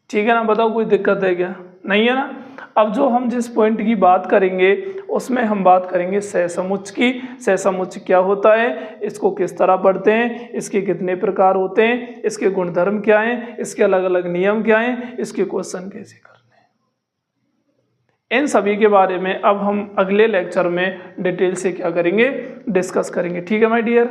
ठीक है ना। बताओ कोई दिक्कत है क्या, नहीं है ना। अब जो हम जिस पॉइंट की बात करेंगे उसमें हम बात करेंगे सहसमुच्च की। सहसमुच्च क्या होता है, इसको किस तरह पढ़ते हैं, इसके कितने प्रकार होते हैं, इसके गुणधर्म क्या हैं, इसके अलग अलग नियम क्या हैं, इसके क्वेश्चन कैसे करने हैं, इन सभी के बारे में अब हम अगले लेक्चर में डिटेल से क्या करेंगे, डिस्कस करेंगे। ठीक है माय डियर।